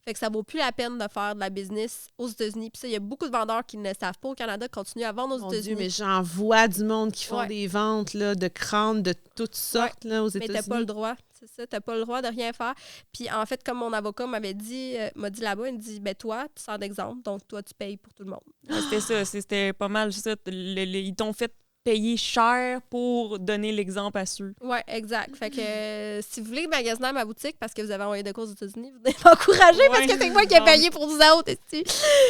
Fait que ça vaut plus la peine de faire de la business aux États-Unis. Puis ça, il y a beaucoup de vendeurs qui ne le savent pas au Canada, continuent à vendre aux Mon États-Unis. Dieu, mais j'en vois du monde qui font des ventes là, de crânes de toutes sortes là, aux États-Unis. Mais t'as pas le droit. C'est ça, t'as pas le droit de rien faire. Puis en fait, comme mon avocat m'avait dit, là-bas, il me dit, ben toi, tu sers d'exemple, donc toi, tu payes pour tout le monde. Ouais, c'était ça, c'était pas mal ça. Ils t'ont fait payer cher pour donner l'exemple à ceux. Oui, exact. Fait que si vous voulez magasiner à ma boutique parce que vous avez envoyé de cours aux États-Unis, vous devez m'encourager parce que c'est moi qui ai payé pour vous autres.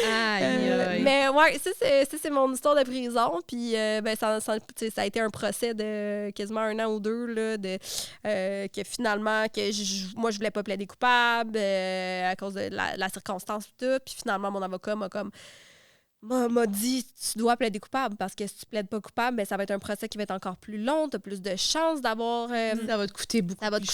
Mais ouais, ça c'est mon histoire de prison. Puis ben, ça a été un procès de quasiment 1 an ou 2 là, que finalement, moi je voulais pas plaider coupable à cause de la circonstance et tout. Puis finalement, mon avocat m'a dit tu dois plaider coupable parce que si tu plaides pas coupable, ben, ça va être un procès qui va être encore plus long, tu as plus de chances d'avoir ça va te coûter beaucoup beaucoup de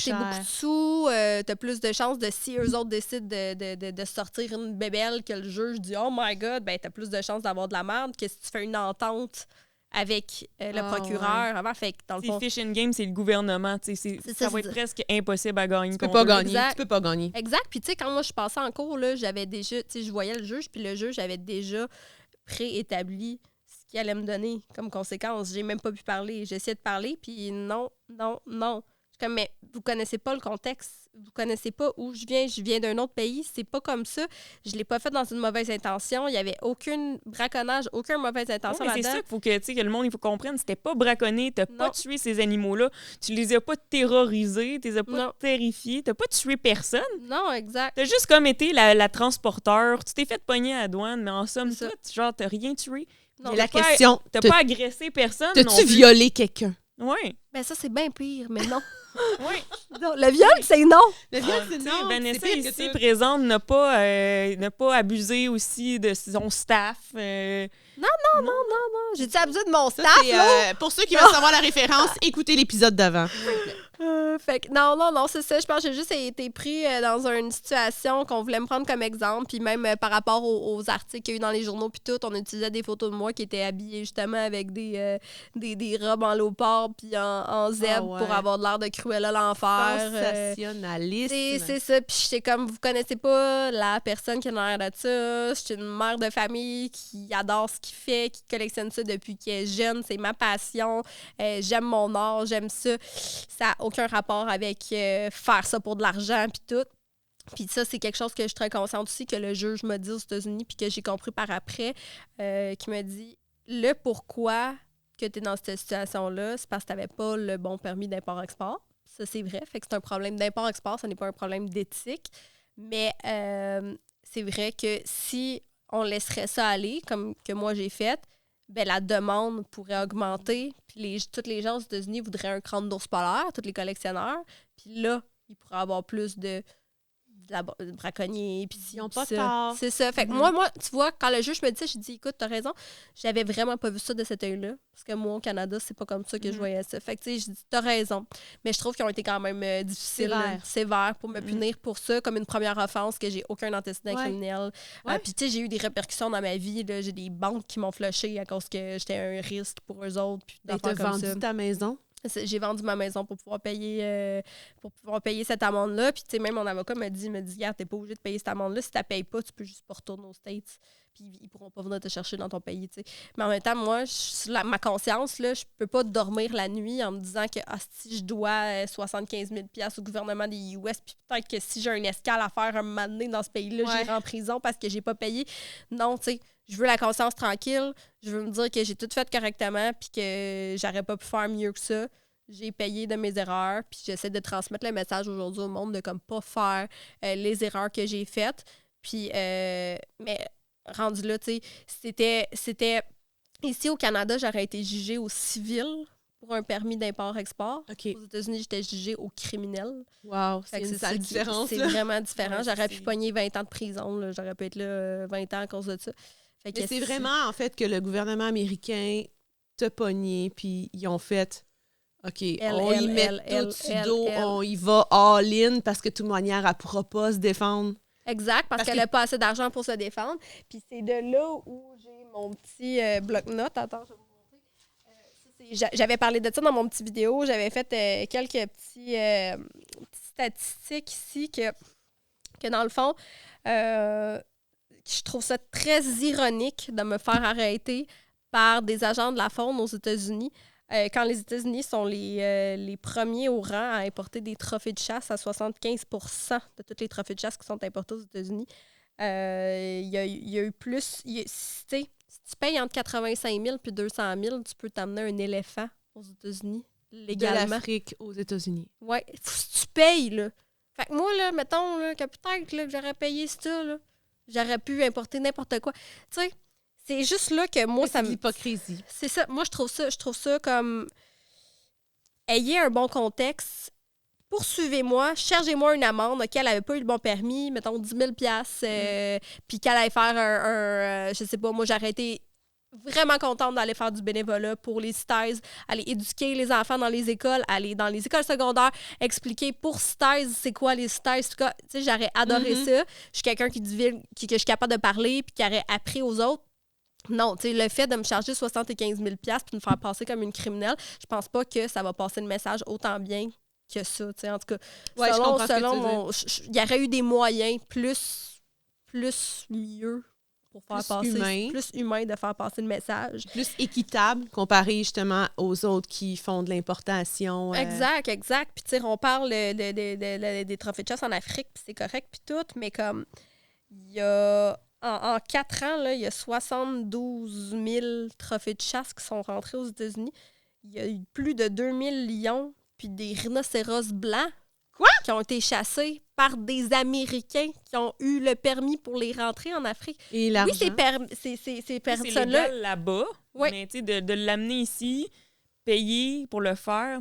sous, tu as plus de chances de si eux autres décident de sortir une bébelle que le juge dit oh my god, ben tu as plus de chances d'avoir de la merde que si tu fais une entente avec le procureur avant. Fait que dans le fond, Fish and Game, c'est le gouvernement. Ça va être presque impossible à gagner. Tu peux pas gagner. Tu peux pas gagner. Exact. Puis tu sais, quand moi je passais en cours, là, j'avais déjà, tu sais, je voyais le juge, puis le juge avait déjà préétabli ce qu'il allait me donner comme conséquence. J'ai même pas pu parler. J'ai essayé de parler, puis non. Je suis comme, mais vous connaissez pas le contexte. Vous connaissez pas où je viens. Je viens d'un autre pays. C'est pas comme ça. Je l'ai pas fait dans une mauvaise intention. Il y avait aucun braconnage, aucune mauvaise intention là-dedans. C'est ça qu'il faut que le monde il faut comprendre. C'était pas braconné. T'as pas tué ces animaux-là. Tu les as pas terrorisés. Tu les as pas terrifiés. T'as pas tué personne. Non, exact. T'as juste comme été la transporteur. Tu t'es fait pogner à la douane, mais en somme toute, genre, t'as rien tué. Non, la question... T'as pas agressé personne. T'as-tu violé quelqu'un? Oui. Ben ça, c'est bien pire, mais non. Oui. Non, le viol, c'est non. Le viol, c'est non. Vanessa, ici, présente, n'a pas abusé aussi de son staff. Non. J'ai-tu abusé de mon staff, là? Pour ceux qui veulent savoir la référence, écoutez l'épisode d'avant. Fait que non, c'est ça. Je pense que j'ai juste été pris dans une situation qu'on voulait me prendre comme exemple. Puis même par rapport aux articles qu'il y a eu dans les journaux, puis tout, on utilisait des photos de moi qui étaient habillées justement avec des robes en léopard puis en zèbre pour avoir de l'air de Cruella l'enfer. Sensationnalisme. C'est ça. Puis j'étais comme, vous connaissez pas la personne qui a l'air de ça. Je suis une mère de famille qui adore ce qu'il fait, qui collectionne ça depuis qu'elle est jeune. C'est ma passion. J'aime mon art, j'aime ça. Ça n'a aucun rapport avec faire ça pour de l'argent puis tout. Puis ça, c'est quelque chose que je suis très consciente aussi, que le juge m'a dit aux États-Unis puis que j'ai compris par après, qui m'a dit le pourquoi que tu es dans cette situation-là, c'est parce que tu n'avais pas le bon permis d'import-export. Ça, c'est vrai. Fait que c'est un problème d'import-export, ce n'est pas un problème d'éthique. Mais c'est vrai que si on laisserait ça aller, comme que moi j'ai fait, ben la demande pourrait augmenter. Puis tous les gens aux États-Unis voudraient un crâne d'ours polaire, tous les collectionneurs. Puis là, ils pourraient avoir plus de braconniers, puis ils n'ont pas tort. C'est ça. Fait que moi, tu vois, quand le juge me dit ça, j'ai dit, écoute, t'as raison. J'avais vraiment pas vu ça de cet œil-là. Parce que moi, au Canada, c'est pas comme ça que je voyais ça. Fait que, tu sais, j'ai dit, t'as raison. Mais je trouve qu'ils ont été quand même difficiles, sévères pour me punir pour ça, comme une première offense, que j'ai aucun antécédent criminel. Puis, tu sais, j'ai eu des répercussions dans ma vie. Là. J'ai des banques qui m'ont flushé à cause que j'étais un risque pour eux autres. Puis, t'as vendu ta maison? J'ai vendu ma maison pour pouvoir payer cette amende-là. Puis, tu sais, même mon avocat m'a dit, regarde, t'es pas obligé de payer cette amende-là. Si tu payes pas, tu peux juste pas retourner aux States. Puis, ils pourront pas venir te chercher dans ton pays, tu sais. Mais en même temps, moi, ma conscience, là, je peux pas dormir la nuit en me disant que si je dois 75 000 $ au gouvernement des US, puis peut-être que si j'ai un escale à faire un moment donné dans ce pays-là, j'irai en prison parce que j'ai pas payé. Non, tu sais. Je veux la conscience tranquille. Je veux me dire que j'ai tout fait correctement puis que j'aurais pas pu faire mieux que ça. J'ai payé de mes erreurs puis j'essaie de transmettre le message aujourd'hui au monde de comme pas faire les erreurs que j'ai faites. Puis, mais rendu là, tu sais, c'était... Ici, au Canada, j'aurais été jugée au civil pour un permis d'import-export. Okay. Aux États-Unis, j'étais jugée au criminel. Wow, c'est une sale différence. C'est vraiment différent. Ouais, j'aurais pu pogner 20 ans de prison. Là. J'aurais pu être là 20 ans à cause de ça. Mais c'est vraiment, en fait, que le gouvernement américain t'a pogné, puis ils ont fait OK, on y met tout sur dos, on y va all-in, parce que de toute manière, elle ne pourra pas se défendre. Exact, parce qu'elle n'a pas assez d'argent pour se défendre. Puis c'est de là où j'ai mon petit bloc-notes. Attends, je vais vous montrer. J'avais parlé de ça dans mon petit vidéo. J'avais fait quelques petites statistiques ici que dans le fond... je trouve ça très ironique de me faire arrêter par des agents de la faune aux États-Unis. Quand les États-Unis sont les premiers au rang à importer des trophées de chasse, à 75 % de tous les trophées de chasse qui sont importés aux États-Unis, il y a eu plus... Si tu payes entre 85 000 et 200 000, tu peux t'amener un éléphant aux États-Unis, légalement. De l'Afrique aux États-Unis. Oui, tu payes, là. Fait que moi, là, mettons, là, que peut-être là, que j'aurais payé ça, là. J'aurais pu importer n'importe quoi. Tu sais, c'est juste là que moi, ça me... C'est l'hypocrisie. C'est ça. Moi, je trouve ça comme... Ayez un bon contexte. Poursuivez-moi. Chargez-moi une amende. OK, elle n'avait pas eu le bon permis, mettons 10 000 $, puis qu'elle allait faire je sais pas, moi, j'aurais été vraiment contente d'aller faire du bénévolat pour les CITES, aller éduquer les enfants dans les écoles, aller dans les écoles secondaires, expliquer pour CITES c'est quoi les CITES. Tu sais, j'aurais adoré ça. Je suis quelqu'un que je suis capable de parler puis qui aurait appris aux autres. Non, tu sais, le fait de me charger 75 000 $ puis de me faire passer comme une criminelle, je pense pas que ça va passer le message autant bien que ça. Tu sais, en tout cas, ouais, selon il y aurait eu des moyens plus mieux pour faire plus humain de faire passer le message. Plus équitable comparé justement aux autres qui font de l'importation. Exact. Puis tu sais, on parle des trophées de chasse en Afrique, puis c'est correct, puis tout, mais comme il y a... En 4 ans, là, il y a 72 000 trophées de chasse qui sont rentrés aux États-Unis. Il y a eu plus de 2000 lions puis des rhinocéros blancs qui ont été chassés par des Américains qui ont eu le permis pour les rentrer en Afrique. Et l'argent? Oui, ces personnes-là... C'est légal là-bas, oui. Mais tu sais, de l'amener ici, payer pour le faire,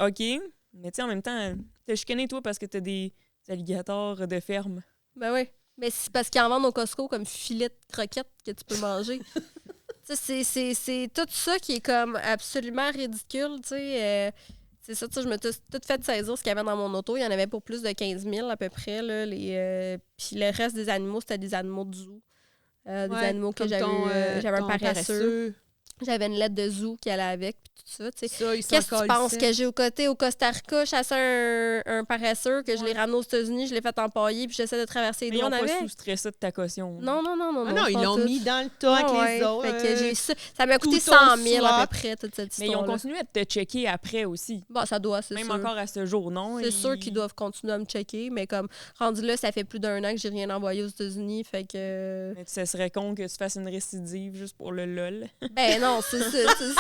OK, mais tu sais, en même temps, t'as chicané, toi, parce que t'as des alligators de ferme. Ben oui. Mais c'est parce qu'ils en vendent au Costco comme filet de croquettes que tu peux manger. c'est tout ça qui est comme absolument ridicule, tu sais. C'est ça, je me suis tout fait saisir ce qu'il y avait dans mon auto. Il y en avait pour plus de 15 000 à peu près. Là, puis le reste des animaux, c'était des animaux de zoo. Des animaux que j'avais un paresseux. J'avais une lettre de zoo qui allait avec, puis tout ça. Qu'est-ce que tu penses que j'ai au Costa Rica, chassé un paresseux, que je l'ai ramené aux États-Unis, je l'ai fait empailler, puis j'essaie de traverser les douanes avec? Ils n'ont pas soustrait ça de ta caution. Non. Non, ils l'ont mis dans le tas avec les autres. Fait que ça m'a coûté 100 000 à peu près, toute cette histoire. Mais ils ont continué à te checker après aussi. Bon, ça doit, c'est même sûr. Même encore à ce jour, non? C'est sûr qu'ils doivent continuer à me checker, mais comme rendu là, ça fait plus d'1 an que j'ai rien envoyé aux États-Unis, fait que... Mais ce serait con que tu fasses une récidive juste pour le lol. Ben non, c'est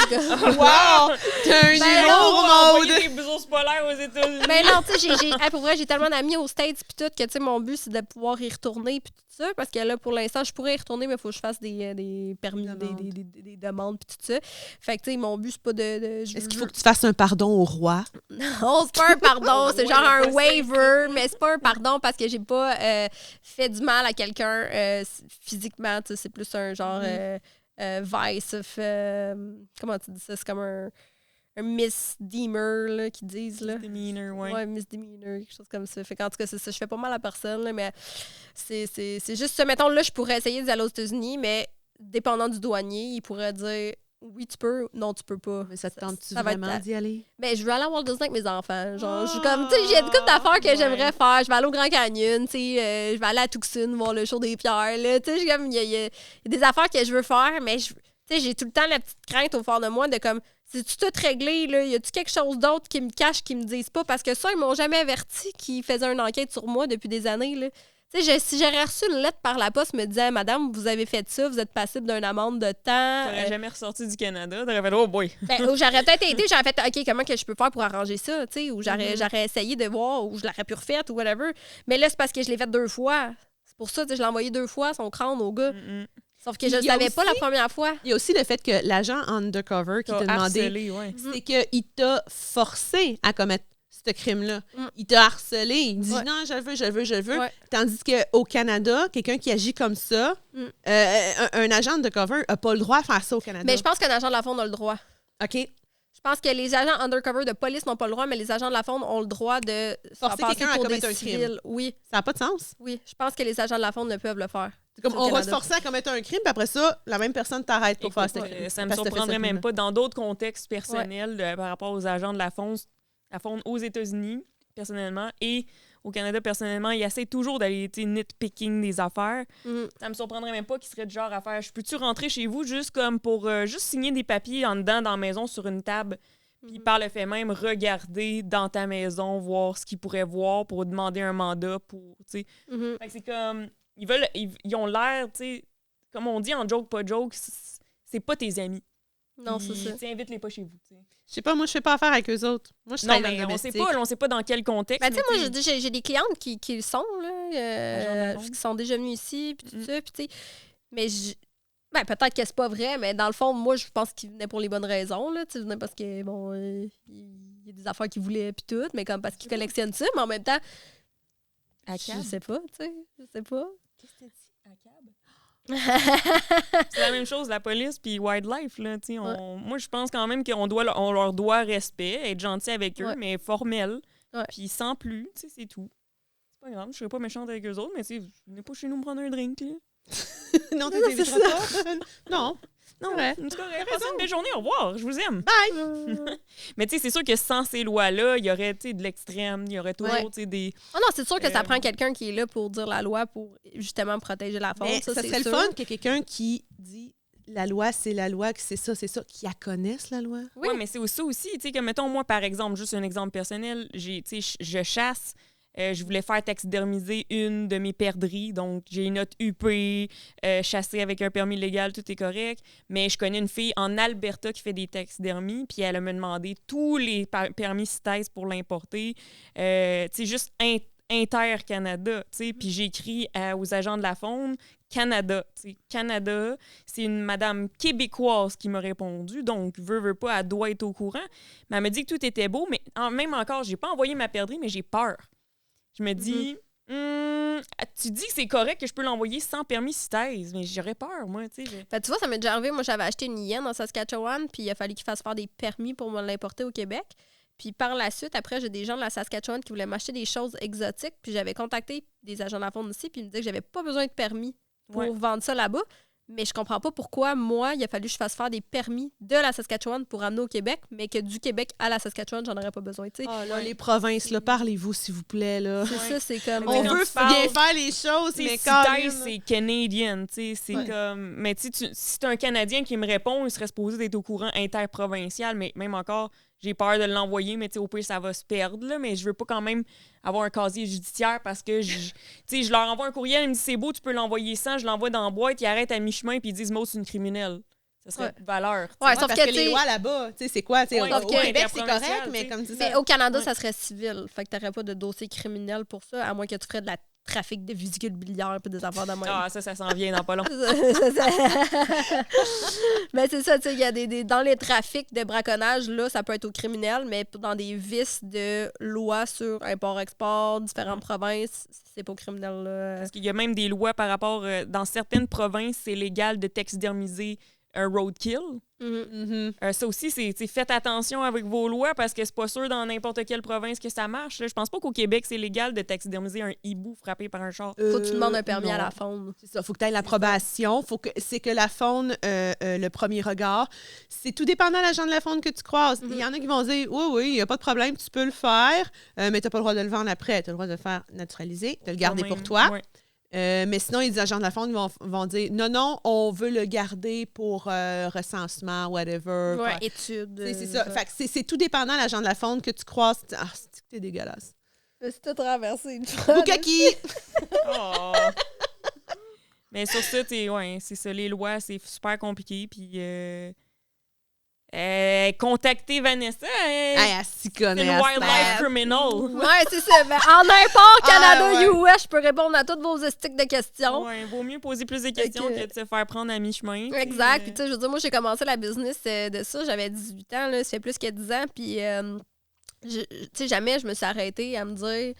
comme... Wow! T'as un Ben humour, envoyer Maude! des blousons polaires aux États-Unis. Mais non, tu sais, pour vrai, j'ai tellement d'amis aux States puis tout que, tu sais, mon but, c'est de pouvoir y retourner puis tout ça. Parce que là, pour l'instant, je pourrais y retourner, mais il faut que je fasse des permis, des demandes puis tout ça. Fait que, tu sais, mon but, c'est pas de Est-ce qu'il faut que tu fasses un pardon au roi? Non, c'est pas un pardon, c'est genre un waiver, mais c'est pas un pardon parce que j'ai pas fait du mal à quelqu'un physiquement. Tu sais, c'est plus un genre vice of... comment tu dis ça? C'est comme un misdemeanor là, qu'ils disent. Là. Misdemeanor, ouais. Ouais, misdemeanor, quelque chose comme ça. Fait qu'en tout cas, c'est ça. Je fais pas mal à personne, là, mais c'est juste ça. Mettons, là, je pourrais essayer d'aller aux États-Unis, mais dépendant du douanier, il pourrait dire oui, tu peux, non, tu peux pas. Mais ça te tente-tu ça va être vraiment d'y aller? Ben, je veux aller à Walt Disney avec mes enfants. Genre, je suis comme, tu sais, j'ai une couple d'affaires que j'aimerais faire. Je vais aller au Grand Canyon, tu sais, je vais aller à Tucson voir le show des pierres, là. Tu sais, il y a des affaires que je veux faire, mais tu sais, j'ai tout le temps la petite crainte au fond de moi de comme, c'est-tu tout réglé, là? Y a-tu quelque chose d'autre qui me cache, qui me disent pas? Parce que ça, ils m'ont jamais averti qu'ils faisaient une enquête sur moi depuis des années, là. Tu sais, si j'aurais reçu une lettre par la poste me disant « Madame, vous avez fait ça, vous êtes passible d'une amende de temps. » T'aurais jamais ressorti du Canada. T'aurais fait « Oh boy! » Ben, ou j'aurais peut-être été, j'aurais fait « OK, comment que je peux faire pour arranger ça? » Tu sais, ou j'aurais essayé de voir, ou je l'aurais pu refaire, ou whatever. Mais là, c'est parce que je l'ai fait 2 fois. C'est pour ça, tu sais, je l'ai envoyé 2 fois, son crâne au gars. Sauf que je ne savais pas la première fois. Il y a aussi le fait que l'agent undercover qui t'a demandé, harcelé, ouais. c'est qu'il t'a forcé à commettre ce crime-là. Il t'a harcelé. Il dit non, je le veux. Ouais. Tandis qu'au Canada, quelqu'un qui agit comme ça, un agent undercover n'a pas le droit de faire ça au Canada. Mais je pense qu'un agent de la Fonde a le droit. OK. Je pense que les agents undercover de police n'ont pas le droit, mais les agents de la Fonde ont le droit de Forcer faire passer quelqu'un à pour commettre des un crime. civils. Oui, Ça n'a pas de sens. oui. Je pense que les agents de la Fonde ne peuvent le faire. C'est comme, Au on va te Canada. forcer à commettre un crime, puis après ça, la même personne t'arrête pour faire ce crime. Ça me Parce que t'as fait surprendrait ce même crime-là. pas. Dans d'autres contextes personnels, par rapport aux agents de la Fonde aux États-Unis, personnellement, et au Canada, personnellement, ils essaient toujours d'aller nitpicking des affaires. Ça me surprendrait même pas qu'ils seraient du genre à faire « Je peux-tu rentrer chez vous juste comme pour juste signer des papiers en dedans dans la maison sur une table ?» Puis par le fait même, regarder dans ta maison, voir ce qu'ils pourraient voir pour demander un mandat pour, tu sais. Fait que c'est comme, ils ont l'air, tu sais, comme on dit en joke, pas joke, c'est pas tes amis. Non, c'est ça. Invite-les pas chez vous, tu sais. Je sais pas, moi, je fais pas affaire avec eux autres. Moi, je Non, travaille dans le mais domestique. on sait pas dans quel contexte. Ben, tu sais, mais moi, j'ai des clientes qui le sont, là, qui sont déjà venues ici, puis tout ça, puis tu sais. Mais ben, peut-être que c'est pas vrai, mais dans le fond, moi, je pense qu'ils venaient pour les bonnes raisons, là. Tu sais, parce que, bon, il y a des affaires qu'ils voulaient, puis tout, mais comme parce qu'ils collectionnent ça, mais en même temps, À je cab? sais pas, tu sais, je sais pas. Qu'est-ce que t'as dit? À cab? C'est la même chose, la police puis wildlife, là, tu sais. Moi, je pense quand même qu'on leur doit respect, être gentil avec eux, mais formel. Puis sans plus, tu sais, c'est tout. C'est pas grave, je serais pas méchante avec eux autres, mais tu sais, venez pas chez nous me prendre un drink, là. Non, t'inviteras pas. Non. Non, Ouais. c'est correct. Passez une belle journée, au revoir, je vous aime. Bye! Mais tu sais, c'est sûr que sans ces lois-là, il y aurait de l'extrême, il y aurait toujours des... Oh non, c'est sûr que ça prend quelqu'un qui est là pour dire la loi, pour justement protéger la faune. Mais Ça serait le sûr. fun que quelqu'un qui dit la loi, c'est la loi, que c'est ça, qui la connaisse, la loi. Oui, mais c'est ça aussi, tu sais, comme mettons, moi, par exemple, juste un exemple personnel, je chasse. Je voulais faire taxidermiser une de mes perdrix, donc j'ai une note UP, chassée avec un permis légal, tout est correct. Mais je connais une fille en Alberta qui fait des taxidermies, puis elle me demandé tous les permis CITES pour l'importer. Tu sais, juste Inter-Canada, tu sais. Puis j'ai écrit aux agents de la Faune, Canada, tu sais. Canada, c'est une madame québécoise qui m'a répondu, donc veut pas, elle doit être au courant. Mais elle me dit que tout était beau, mais même encore, j'ai pas envoyé ma perdrix, mais j'ai peur. Je me dis, tu dis que c'est correct que je peux l'envoyer sans permis CITES, mais j'aurais peur, moi, tu sais. Ben, tu vois, ça m'est déjà arrivé. Moi, j'avais acheté une hyène en Saskatchewan, puis il a fallu qu'il fasse faire des permis pour me l'importer au Québec. Puis par la suite, après, j'ai des gens de la Saskatchewan qui voulaient m'acheter des choses exotiques, puis j'avais contacté des agents de la faune ici, puis ils me disaient que j'avais pas besoin de permis pour vendre ça là-bas. Mais je comprends pas pourquoi, moi, il a fallu que je fasse faire des permis de la Saskatchewan pour amener au Québec, mais que du Québec à la Saskatchewan, j'en aurais pas besoin, tu sais. Ah, là, les provinces, là, parlez-vous, s'il vous plaît, là. C'est ça, c'est comme... On quand veut tu parles, bien faire les choses, mais CITES, c'est Canadian, tu sais, c'est comme... Mais tu sais, si c'est un Canadien qui me répond, il serait supposé d'être au courant interprovincial, mais même encore, j'ai peur de l'envoyer, mais tu sais, au pire, ça va se perdre, là, mais je veux pas quand même avoir un casier judiciaire parce que, tu sais, je leur envoie un courriel, ils me disent « C'est beau, tu peux l'envoyer sans », je l'envoie dans la boîte, ils arrêtent à mi-chemin, puis ils disent « Maud, c'est une criminelle ». Ça serait valeur. tu sais. Ouais, sauf parce que, que les t'sais- lois là-bas, tu sais, c'est quoi? Ouais, Au sauf que- Québec, c'est correct, interprovincial, mais tu sais. comme tu dis, Mais au Canada, Ouais. ça serait civil. Fait que t'aurais pas de dossier criminel pour ça, à moins que tu ferais de la trafic de vésicules biliaires et des affaires de même. Ah, ça s'en vient dans pas long. Mais c'est ça, tu sais, il y a dans les trafics de braconnage, là, ça peut être au criminel, mais dans des vices de loi sur import-export, différentes provinces, c'est pas au criminel, là. Parce qu'il y a même des lois par rapport... dans certaines provinces, c'est légal de taxidermiser un roadkill. Mhm. Ça aussi, c'est faites attention avec vos lois parce que c'est pas sûr dans n'importe quelle province que ça marche. Là. Je pense pas qu'au Québec, c'est légal de taxidermiser un hibou frappé par un char. Faut que tu demandes un permis à non. la faune. C'est ça, faut que tu aies l'approbation. C'est que la faune, le premier regard, c'est tout dépendant de l'agent de la faune que tu croises. Il y en a qui vont dire oui, il n'y a pas de problème, tu peux le faire, mais tu n'as pas le droit de le vendre après. Tu as le droit de le faire naturaliser, de le garder pour toi. Ouais. Mais sinon, les agents de la faune vont dire non, on veut le garder pour recensement, whatever. Ouais, études. C'est ça. Fait que c'est tout dépendant de l'agent de la faune que tu croises. Ah, c'est que t'es dégueulasse. C'est tout traversé une fois. Boukaki! Oh. Mais sur ça, c'est ça. Les lois, c'est super compliqué. Puis, contactez Vanessa. Hey, elle s'y C'est connaît. une elle wildlife se criminal. Ouais, c'est ça. Ben, en import Canada, ouais. US, je peux répondre à toutes vos estiques de questions. Ouais, vaut mieux poser plus de questions Fait que- que de se faire prendre à mi-chemin. Exact. Puis, tu sais, je veux dire, moi, j'ai commencé la business de ça. J'avais 18 ans, là. Ça fait plus que 10 ans. Puis, tu sais, jamais je me suis arrêtée à me dire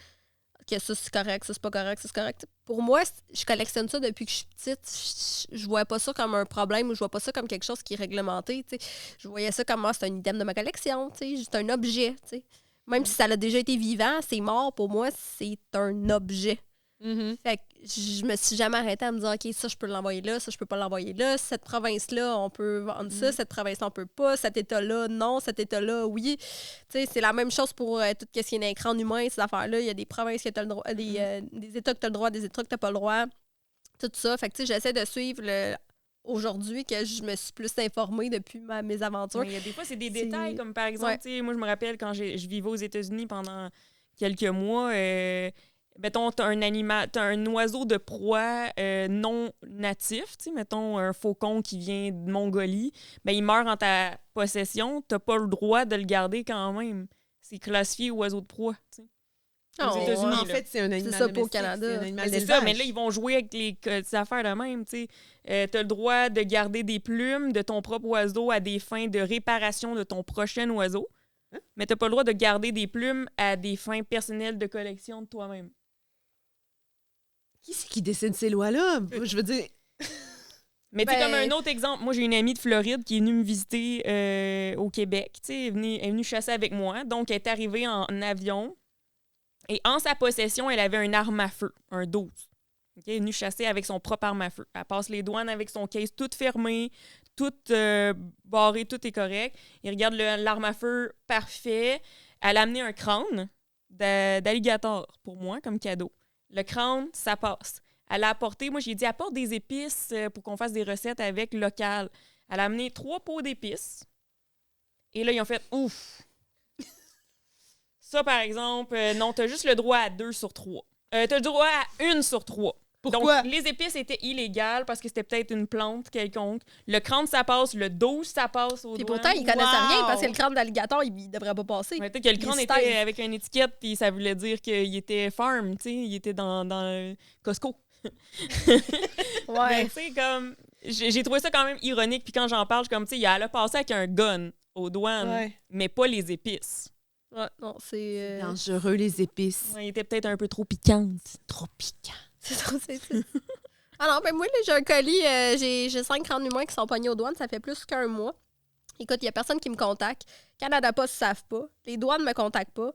que ça, c'est correct, ça, c'est pas correct, ça, c'est correct. Pour moi, je collectionne ça depuis que je suis petite. Je vois pas ça comme un problème ou je vois pas ça comme quelque chose qui est réglementé. Tu sais. Je voyais ça comme c'est un item de ma collection. Tu sais. C'est un objet. Tu sais. Même si ça a déjà été vivant, c'est mort. Pour moi, c'est un objet. Mhm. Fait que je me suis jamais arrêtée à me dire, OK, ça, je peux l'envoyer là, ça, je peux pas l'envoyer là. Cette province-là, on peut vendre ça. Cette province-là, on peut pas. Cet État-là, non. Cet État-là, oui. Tu sais, c'est la même chose pour tout ce qui est un écran humain, ces affaires-là. Il y a des provinces que tu as le droit, des États que tu as le droit, des États que tu n'as pas le droit. Tout ça. Fait que, tu sais, j'essaie de suivre aujourd'hui que je me suis plus informée depuis mes aventures. Il y a des fois, c'est des C'est- détails, comme par exemple, Ouais. tu sais, moi, je me rappelle quand je vivais aux États-Unis pendant quelques mois, mettons, t'as un oiseau de proie non natif, tu sais, mettons, un faucon qui vient de Mongolie, ben, il meurt en ta possession, t'as pas le droit de le garder quand même. C'est classifié oiseau de proie, tu sais. Aux Oh, États-unis, En là. fait, c'est un animal ça pour domestique, Canada. c'est un animal Mais c'est ça, d'élevage. mais là, ils vont jouer avec les affaires de même, tu sais. T'as le droit de garder des plumes de ton propre oiseau à des fins de réparation de ton prochain oiseau, mais t'as pas le droit de garder des plumes à des fins personnelles de collection de toi-même. Qui c'est qui décide ces lois-là? Je veux dire... Mais tu sais, Ben- comme un autre exemple, moi, j'ai une amie de Floride qui est venue me visiter au Québec, tu sais, elle est venue chasser avec moi, donc elle est arrivée en avion, et en sa possession, elle avait un arme à feu, un 12. OK? Elle est venue chasser avec son propre arme à feu. Elle passe les douanes avec son case toute fermée, toute barrée, tout est correct. Il regarde l'arme à feu parfait. Elle a amené un crâne d'alligator pour moi comme cadeau. Le crâne, ça passe. Elle a apporté, moi j'ai dit, apporte des épices pour qu'on fasse des recettes avec locales. Elle a amené 3 pots d'épices. Et là, ils ont fait ouf! Ça, par exemple, non, t'as juste le droit à 2 sur 3. T'as le droit à 1 sur 3. Pourquoi? Donc, les épices étaient illégales parce que c'était peut-être une plante quelconque. Le crâne, ça passe. Le 12, ça passe au Puis douanes. pourtant, ils connaissent Wow! rien parce que le crâne d'alligator, il devrait pas passer. Ouais, peut-être que le Il crâne est était style. avec une étiquette, puis ça voulait dire qu'il était farm, tu sais, il était dans Costco. Mais Ouais. tu sais, comme, j'ai trouvé ça quand même ironique, puis quand j'en parle, je suis comme, tu sais, elle a passé avec un gun aux douanes, Ouais. mais pas les épices. Ouais, non, c'est. Dangereux, les épices. Ouais, il était peut-être un peu trop piquante. Trop piquant. C'est trop. Ah non, ben moi, là, j'ai un colis, j'ai 5 crânes humains qui sont pognés aux douanes, ça fait plus qu'un mois. Écoute, il n'y a personne qui me contacte. Canada Post ne savent pas. Les douanes ne me contactent pas.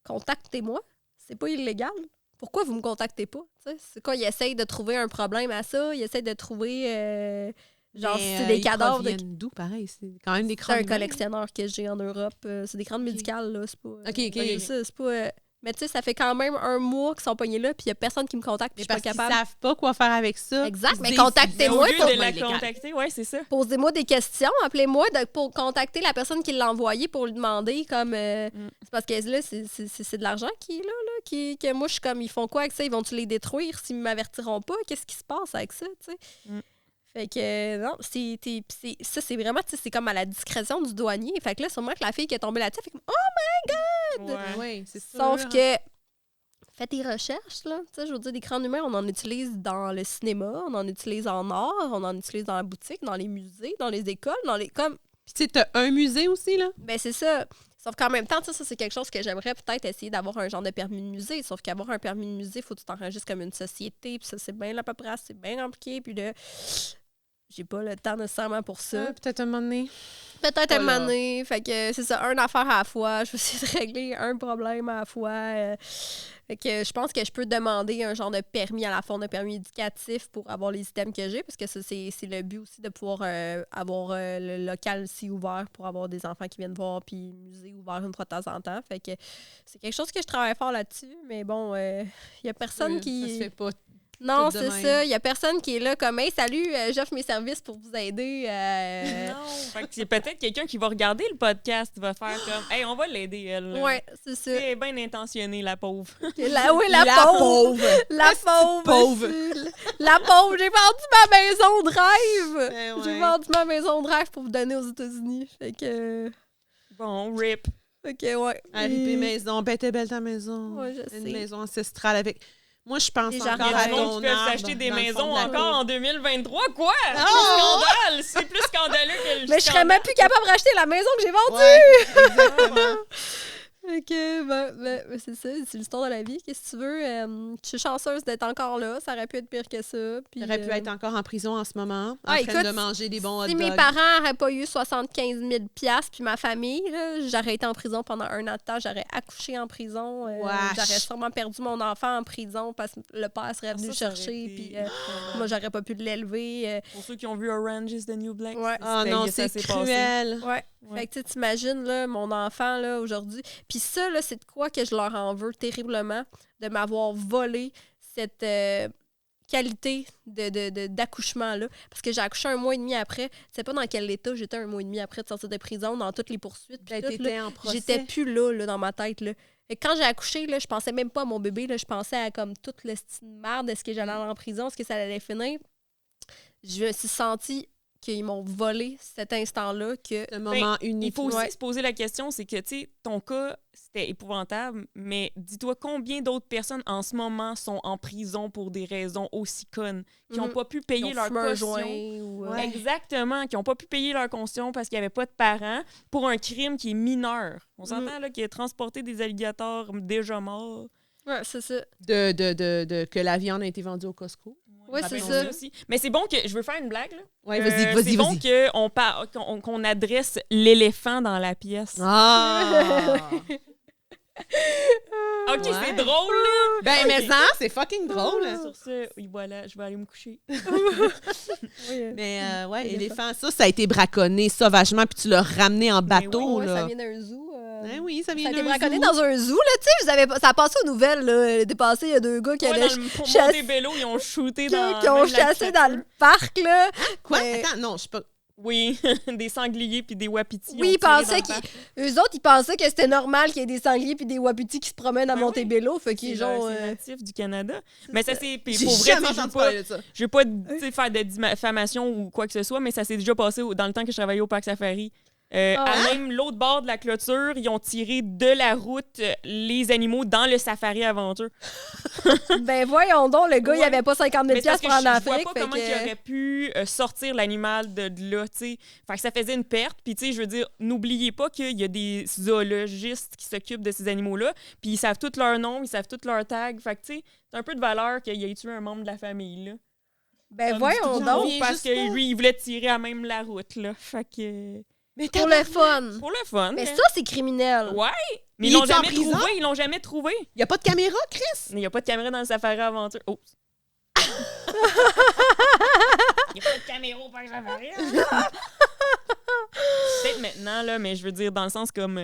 Contactez-moi. C'est pas illégal. Pourquoi vous me contactez pas? T'sais, c'est quoi? Ils essayent de trouver un problème à ça. Ils essayent de trouver. Genre, Mais, c'est des ils cadavres. proviennent d'où, pareil? C'est quand même des C'est crânes un humains. collectionneur que j'ai en Europe. C'est des crânes médicales, là. C'est pas. OK. c'est ça, c'est pas. Mais tu sais, ça fait quand même un mois qu'ils sont pognés là, puis il n'y a personne qui me contacte, puis Mais je suis parce pas qu'ils capable. savent pas quoi faire avec ça. Exact, Ils mais disent, contactez-moi. Mais au lieu pour- de la illégal. contacter, ouais, c'est ça. Posez-moi des questions, appelez-moi pour contacter la personne qui l'a envoyé pour lui demander comme c'est parce que là c'est de l'argent qui est là que moi je suis comme ils font quoi avec ça, ils vont-tu les détruire s'ils m'avertiront pas, qu'est-ce qui se passe avec ça, tu sais. Fait que, non, ça, c'est vraiment, tu sais, c'est comme à la discrétion du douanier. Fait que là, sûrement que la fille qui est tombée là-dessus, fait comme, oh! Ouais. Oui, c'est sûr. Sauf que, faites des recherches, là. Tu sais, je veux dire, des crânes humains, on en utilise dans le cinéma, on en utilise en art, on en utilise dans la boutique, dans les musées, dans les écoles, dans les... Comme, Puis tu sais, t'as un musée aussi, là? ben c'est ça. Sauf qu'en même temps, tu sais, ça, c'est quelque chose que j'aimerais peut-être essayer d'avoir un genre de permis de musée. Sauf qu'avoir un permis de musée, il faut que tu t'enregistres comme une société. Puis ça, c'est bien la paperasse, c'est bien compliqué. Puis là, j'ai pas le temps nécessairement pour ça. Peut-être un moment donné. Peut-être Pas un moment là. donné. Fait que c'est ça, une affaire à la fois. Je vais essayer de régler un problème à la fois. Fait que je pense que je peux demander un genre de permis à la fin, de permis éducatif pour avoir les items que j'ai, parce que ça, c'est le but aussi de pouvoir avoir le local aussi ouvert pour avoir des enfants qui viennent voir, puis le musée ouvert une fois de temps en temps. Fait que c'est quelque chose que je travaille fort là-dessus, mais bon, il y a personne Oui, qui... Ça se fait pas. Non, tout de c'est même. ça. Il y a personne qui est là comme « Hey, salut, j'offre mes services pour vous aider. Non. Fait que c'est peut-être quelqu'un qui va regarder le podcast, va faire comme, hey, on va l'aider, elle. là. Ouais, c'est ça. Elle est bien intentionnée, la pauvre. Oui, la pauvre. La pauvre. pauvre. La pauvre. J'ai vendu ma maison de rêve. Ben ouais. J'ai vendu ma maison de rêve pour vous donner aux États-Unis. Fait que Bon, ouais. Arriver maison, bête et belle ta maison. Ouais, je Une sais. maison ancestrale avec... Moi, je pense Les encore jardins. à Il y a du monde ton qui peuvent arbre s'acheter des dans le maisons fond de la encore cour. en 2023. Quoi? Oh! Scandale! C'est plus scandaleux que le Mais je serais même plus capable de racheter la maison que j'ai vendue. Ouais, exactement. Fait que, ben, c'est ça, c'est l'histoire de la vie. Qu'est-ce que tu veux? Je suis chanceuse d'être encore là. Ça aurait pu être pire que ça. Puis, J'aurais pu être encore en prison en ce moment, en Ah, train écoute, de manger des bons hot si dogs. mes parents n'auraient pas eu 75 000 $, puis ma famille, là, j'aurais été en prison pendant 1 an de temps. J'aurais accouché en prison. Wesh. J'aurais sûrement perdu mon enfant en prison parce que le père serait venu le Ça aurait chercher. été- Puis moi, j'aurais pas pu l'élever. Pour ceux qui ont vu Orange is the New Black. Ouais. Ah non, ça c'est s'est passé. cruel. Ouais. Ouais. Fait que tu t'imagines, là, mon enfant, là, aujourd'hui. Puis ça, là, c'est de quoi que je leur en veux terriblement, de m'avoir volé cette qualité d'accouchement-là. Parce que j'ai accouché 1 mois et demi après. Tu sais pas dans quel état j'étais 1 mois et demi après de sortir de prison, dans toutes les poursuites. Puis Ben, tout, là. t'étais en procès. J'étais plus là, dans ma tête, là. Et quand j'ai accouché, là, je pensais même pas à mon bébé, là. Je pensais à comme toute le style de merde, est-ce que j'allais aller en prison, est-ce que ça allait finir. Je me suis sentie qu'ils m'ont volé cet instant-là, que Un moment Il unique. faut aussi Ouais. se poser la question, c'est que, tu sais, ton cas, c'était épouvantable, mais dis-toi combien d'autres personnes en ce moment sont en prison pour des raisons aussi connes, qui n'ont Mhm. pas pu ils payer ont leur fumé un caution. joint ou, Ouais. Exactement, qui n'ont pas pu payer leur caution parce qu'il n'y avait pas de parents pour un crime qui est mineur. On s'entend là qu'il a transporté des alligators déjà morts. Ouais, c'est ça. Que la viande a été vendue au Costco. Ouais, Ça c'est peut ça. être aussi. Mais c'est bon que je veux faire une blague là. Ouais, vas-y, C'est bon qu'on adresse l'éléphant dans la pièce. Ah! Ok, Ouais. c'est drôle là. Ben, Ok. mais ça, c'est fucking drôle. Sur ce, oui, voilà, je vais aller me coucher. Oui, Mais ouais, Éléphant. éléphant, ça a été braconné sauvagement, puis tu l'as ramené en bateau, ouais, ça là. vient d'un zoo. Ben oui, ça Ça vient a été d'un braconné zoo. dans un zoo, là, tu sais, ça a passé aux nouvelles, là. Il est passé, il y a 2 gars qui Ouais, allaient pour chasse- Montebello, ils ont shooté dans qui ont même la chassé dans le créature. parc, là. Quoi? Mais- Attends, non, je sais pas. Oui, des sangliers puis des wapitis. Oui, ils pensaient eux autres, ils pensaient que c'était normal qu'il y ait des sangliers puis des wapitis qui se promènent à Ben oui. Montebello, fait qu'ils C'est ont... natif du Canada. Mais ça, c'est... puis J'ai Pour vrai, jamais tu sais, entendu parler de ça. je veux pas tu sais, faire de diffamation ou quoi que ce soit, mais ça s'est déjà passé dans le temps que je travaillais au Parc Safari. À même l'autre bord de la clôture, ils ont tiré de la route les animaux dans le Safari Aventure. Ben voyons donc, le gars, il Ouais. avait pas 50 000 Mais c'est parce $ que pour en je vois Afrique, pas fait comment que- il aurait pu sortir l'animal de là, tu sais. Fait que ça faisait une perte. Puis, tu sais, je veux dire, n'oubliez pas qu'il y a des zoologistes qui s'occupent de ces animaux-là. Puis, ils savent tous leurs noms, ils savent tous leurs tags. Fait que, tu sais, c'est un peu de valeur qu'il ait tué un membre de la famille, là. Ben Comme voyons du tout donc, au, parce juste que pas. lui, il voulait tirer à même la route, là. Fait que... Mais pour le fun. Pour le fun. Mais hein. ça, c'est criminel. Ouais. Mais Il ils l'ont est-tu en jamais prison? trouvé. Ils l'ont jamais trouvé. Il n'y a pas de caméra, Chris? Il n'y a pas de caméra dans le Safari Aventure. Oh. Il n'y a pas de caméra au Parc Safari. Peut-être maintenant, là, mais je veux dire, dans le sens comme...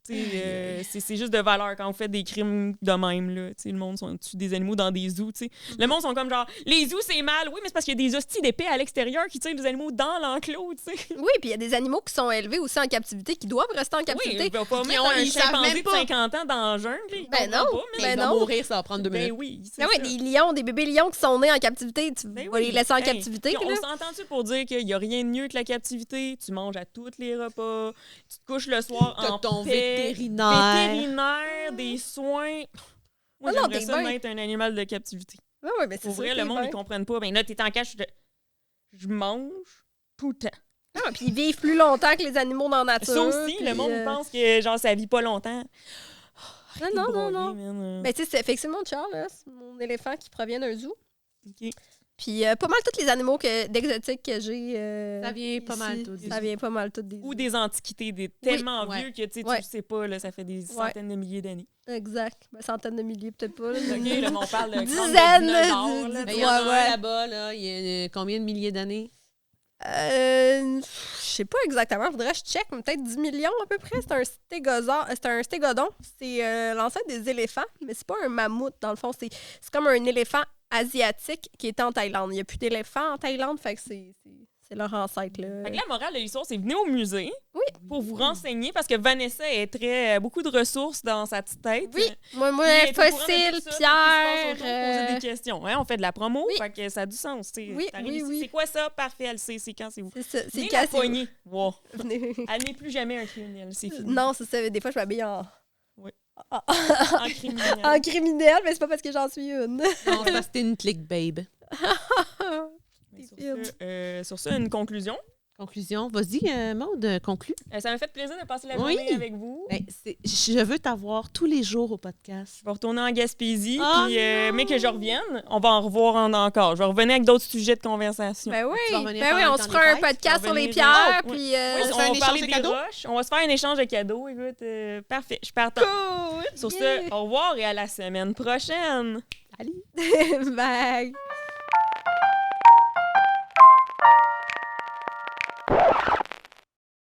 tu C'est juste de valeur quand on fait des crimes de même. Là. Le monde tue des animaux dans des zoos. T'sais. Le monde sont comme genre, les zoos, c'est mal. Oui, mais c'est parce qu'il y a des hosties d'épée à l'extérieur qui tirent les animaux dans l'enclos. T'sais. Oui, puis il y a des animaux qui sont élevés aussi en captivité, qui doivent rester en captivité. Oui, ils vont pas mettre un chimpanzé de 50 ans dans la jungle. Ben non, mais ils vont mourir, ça va prendre 2 minutes. Ben oui, Ben oui, des lions, des bébés lions qui sont nés en captivité, tu vas les laisser en captivité. On s'entend-tu pour dire qu'il n'y a rien de mieux que la captivité? Tu manges à tous les repas, tu te couches le soir en ton paix, vétérinaire, des soins. Moi, j'aimerais ça mettre un animal de captivité. Oui, mais c'est pour vrai, le monde, ils ne comprennent pas. Ben là, t'es en cache, je mange tout le temps. Ah, puis ils vivent plus longtemps que les animaux dans la nature. Ça aussi, le monde pense que genre ça vit pas longtemps. Non. Ben, tu sais, c'est effectivement Charles, là, c'est mon éléphant qui provient d'un zoo. OK. Puis pas mal tous les animaux d'exotiques que j'ai. Ça vient pas mal tout. Ça vient pas mal tout des ou des antiquités, tellement vieux que tu le sais pas, là, ça fait des centaines de milliers d'années. Exact. Ben, centaines de milliers, peut-être pas. Là, OK, là, on parle de dizaines. Il y en a un là-bas, là, il y a combien de milliers d'années? Je sais pas exactement. Faudrait que je check, mais peut-être 10 millions à peu près. C'est un stégodon. C'est l'ancêtre des éléphants, mais c'est pas un mammouth, dans le fond. C'est comme un éléphant asiatique qui était en Thaïlande. Il n'y a plus d'éléphants en Thaïlande, fait que c'est leur ancêtre. Là. Fait que la morale de l'histoire, c'est venez au musée pour vous renseigner, parce que Vanessa est beaucoup de ressources dans sa petite tête. Oui, moi fossiles, pierres... poser des questions. Hein? On fait de la promo, fait que ça a du sens. Oui. C'est quoi ça? Parfait, elle sait. C'est quand c'est où? C'est ça. C'est la poignée. Wow. Elle n'est plus jamais un criminel, c'est fini. Non, c'est ça. Des fois, je m'habille en... Oui. En criminel. En criminel, mais c'est pas parce que j'en suis une. Non, c'est parce que t'es une click babe. Sur ça, une conclusion. Conclusion. Vas-y, Maude, conclue. Ça m'a fait plaisir de passer la journée avec vous. Ben, je veux t'avoir tous les jours au podcast. Je vais retourner en Gaspésie, mais que je revienne, on va en revoir encore. Je vais revenir avec d'autres sujets de conversation. Ben oui, on se fera un podcast sur les pierres. Puis on va parler des roches. On va se faire un échange de cadeaux. Écoute, parfait, je pars. Cool! Sur ce, au revoir et à la semaine prochaine. Allez! Bye!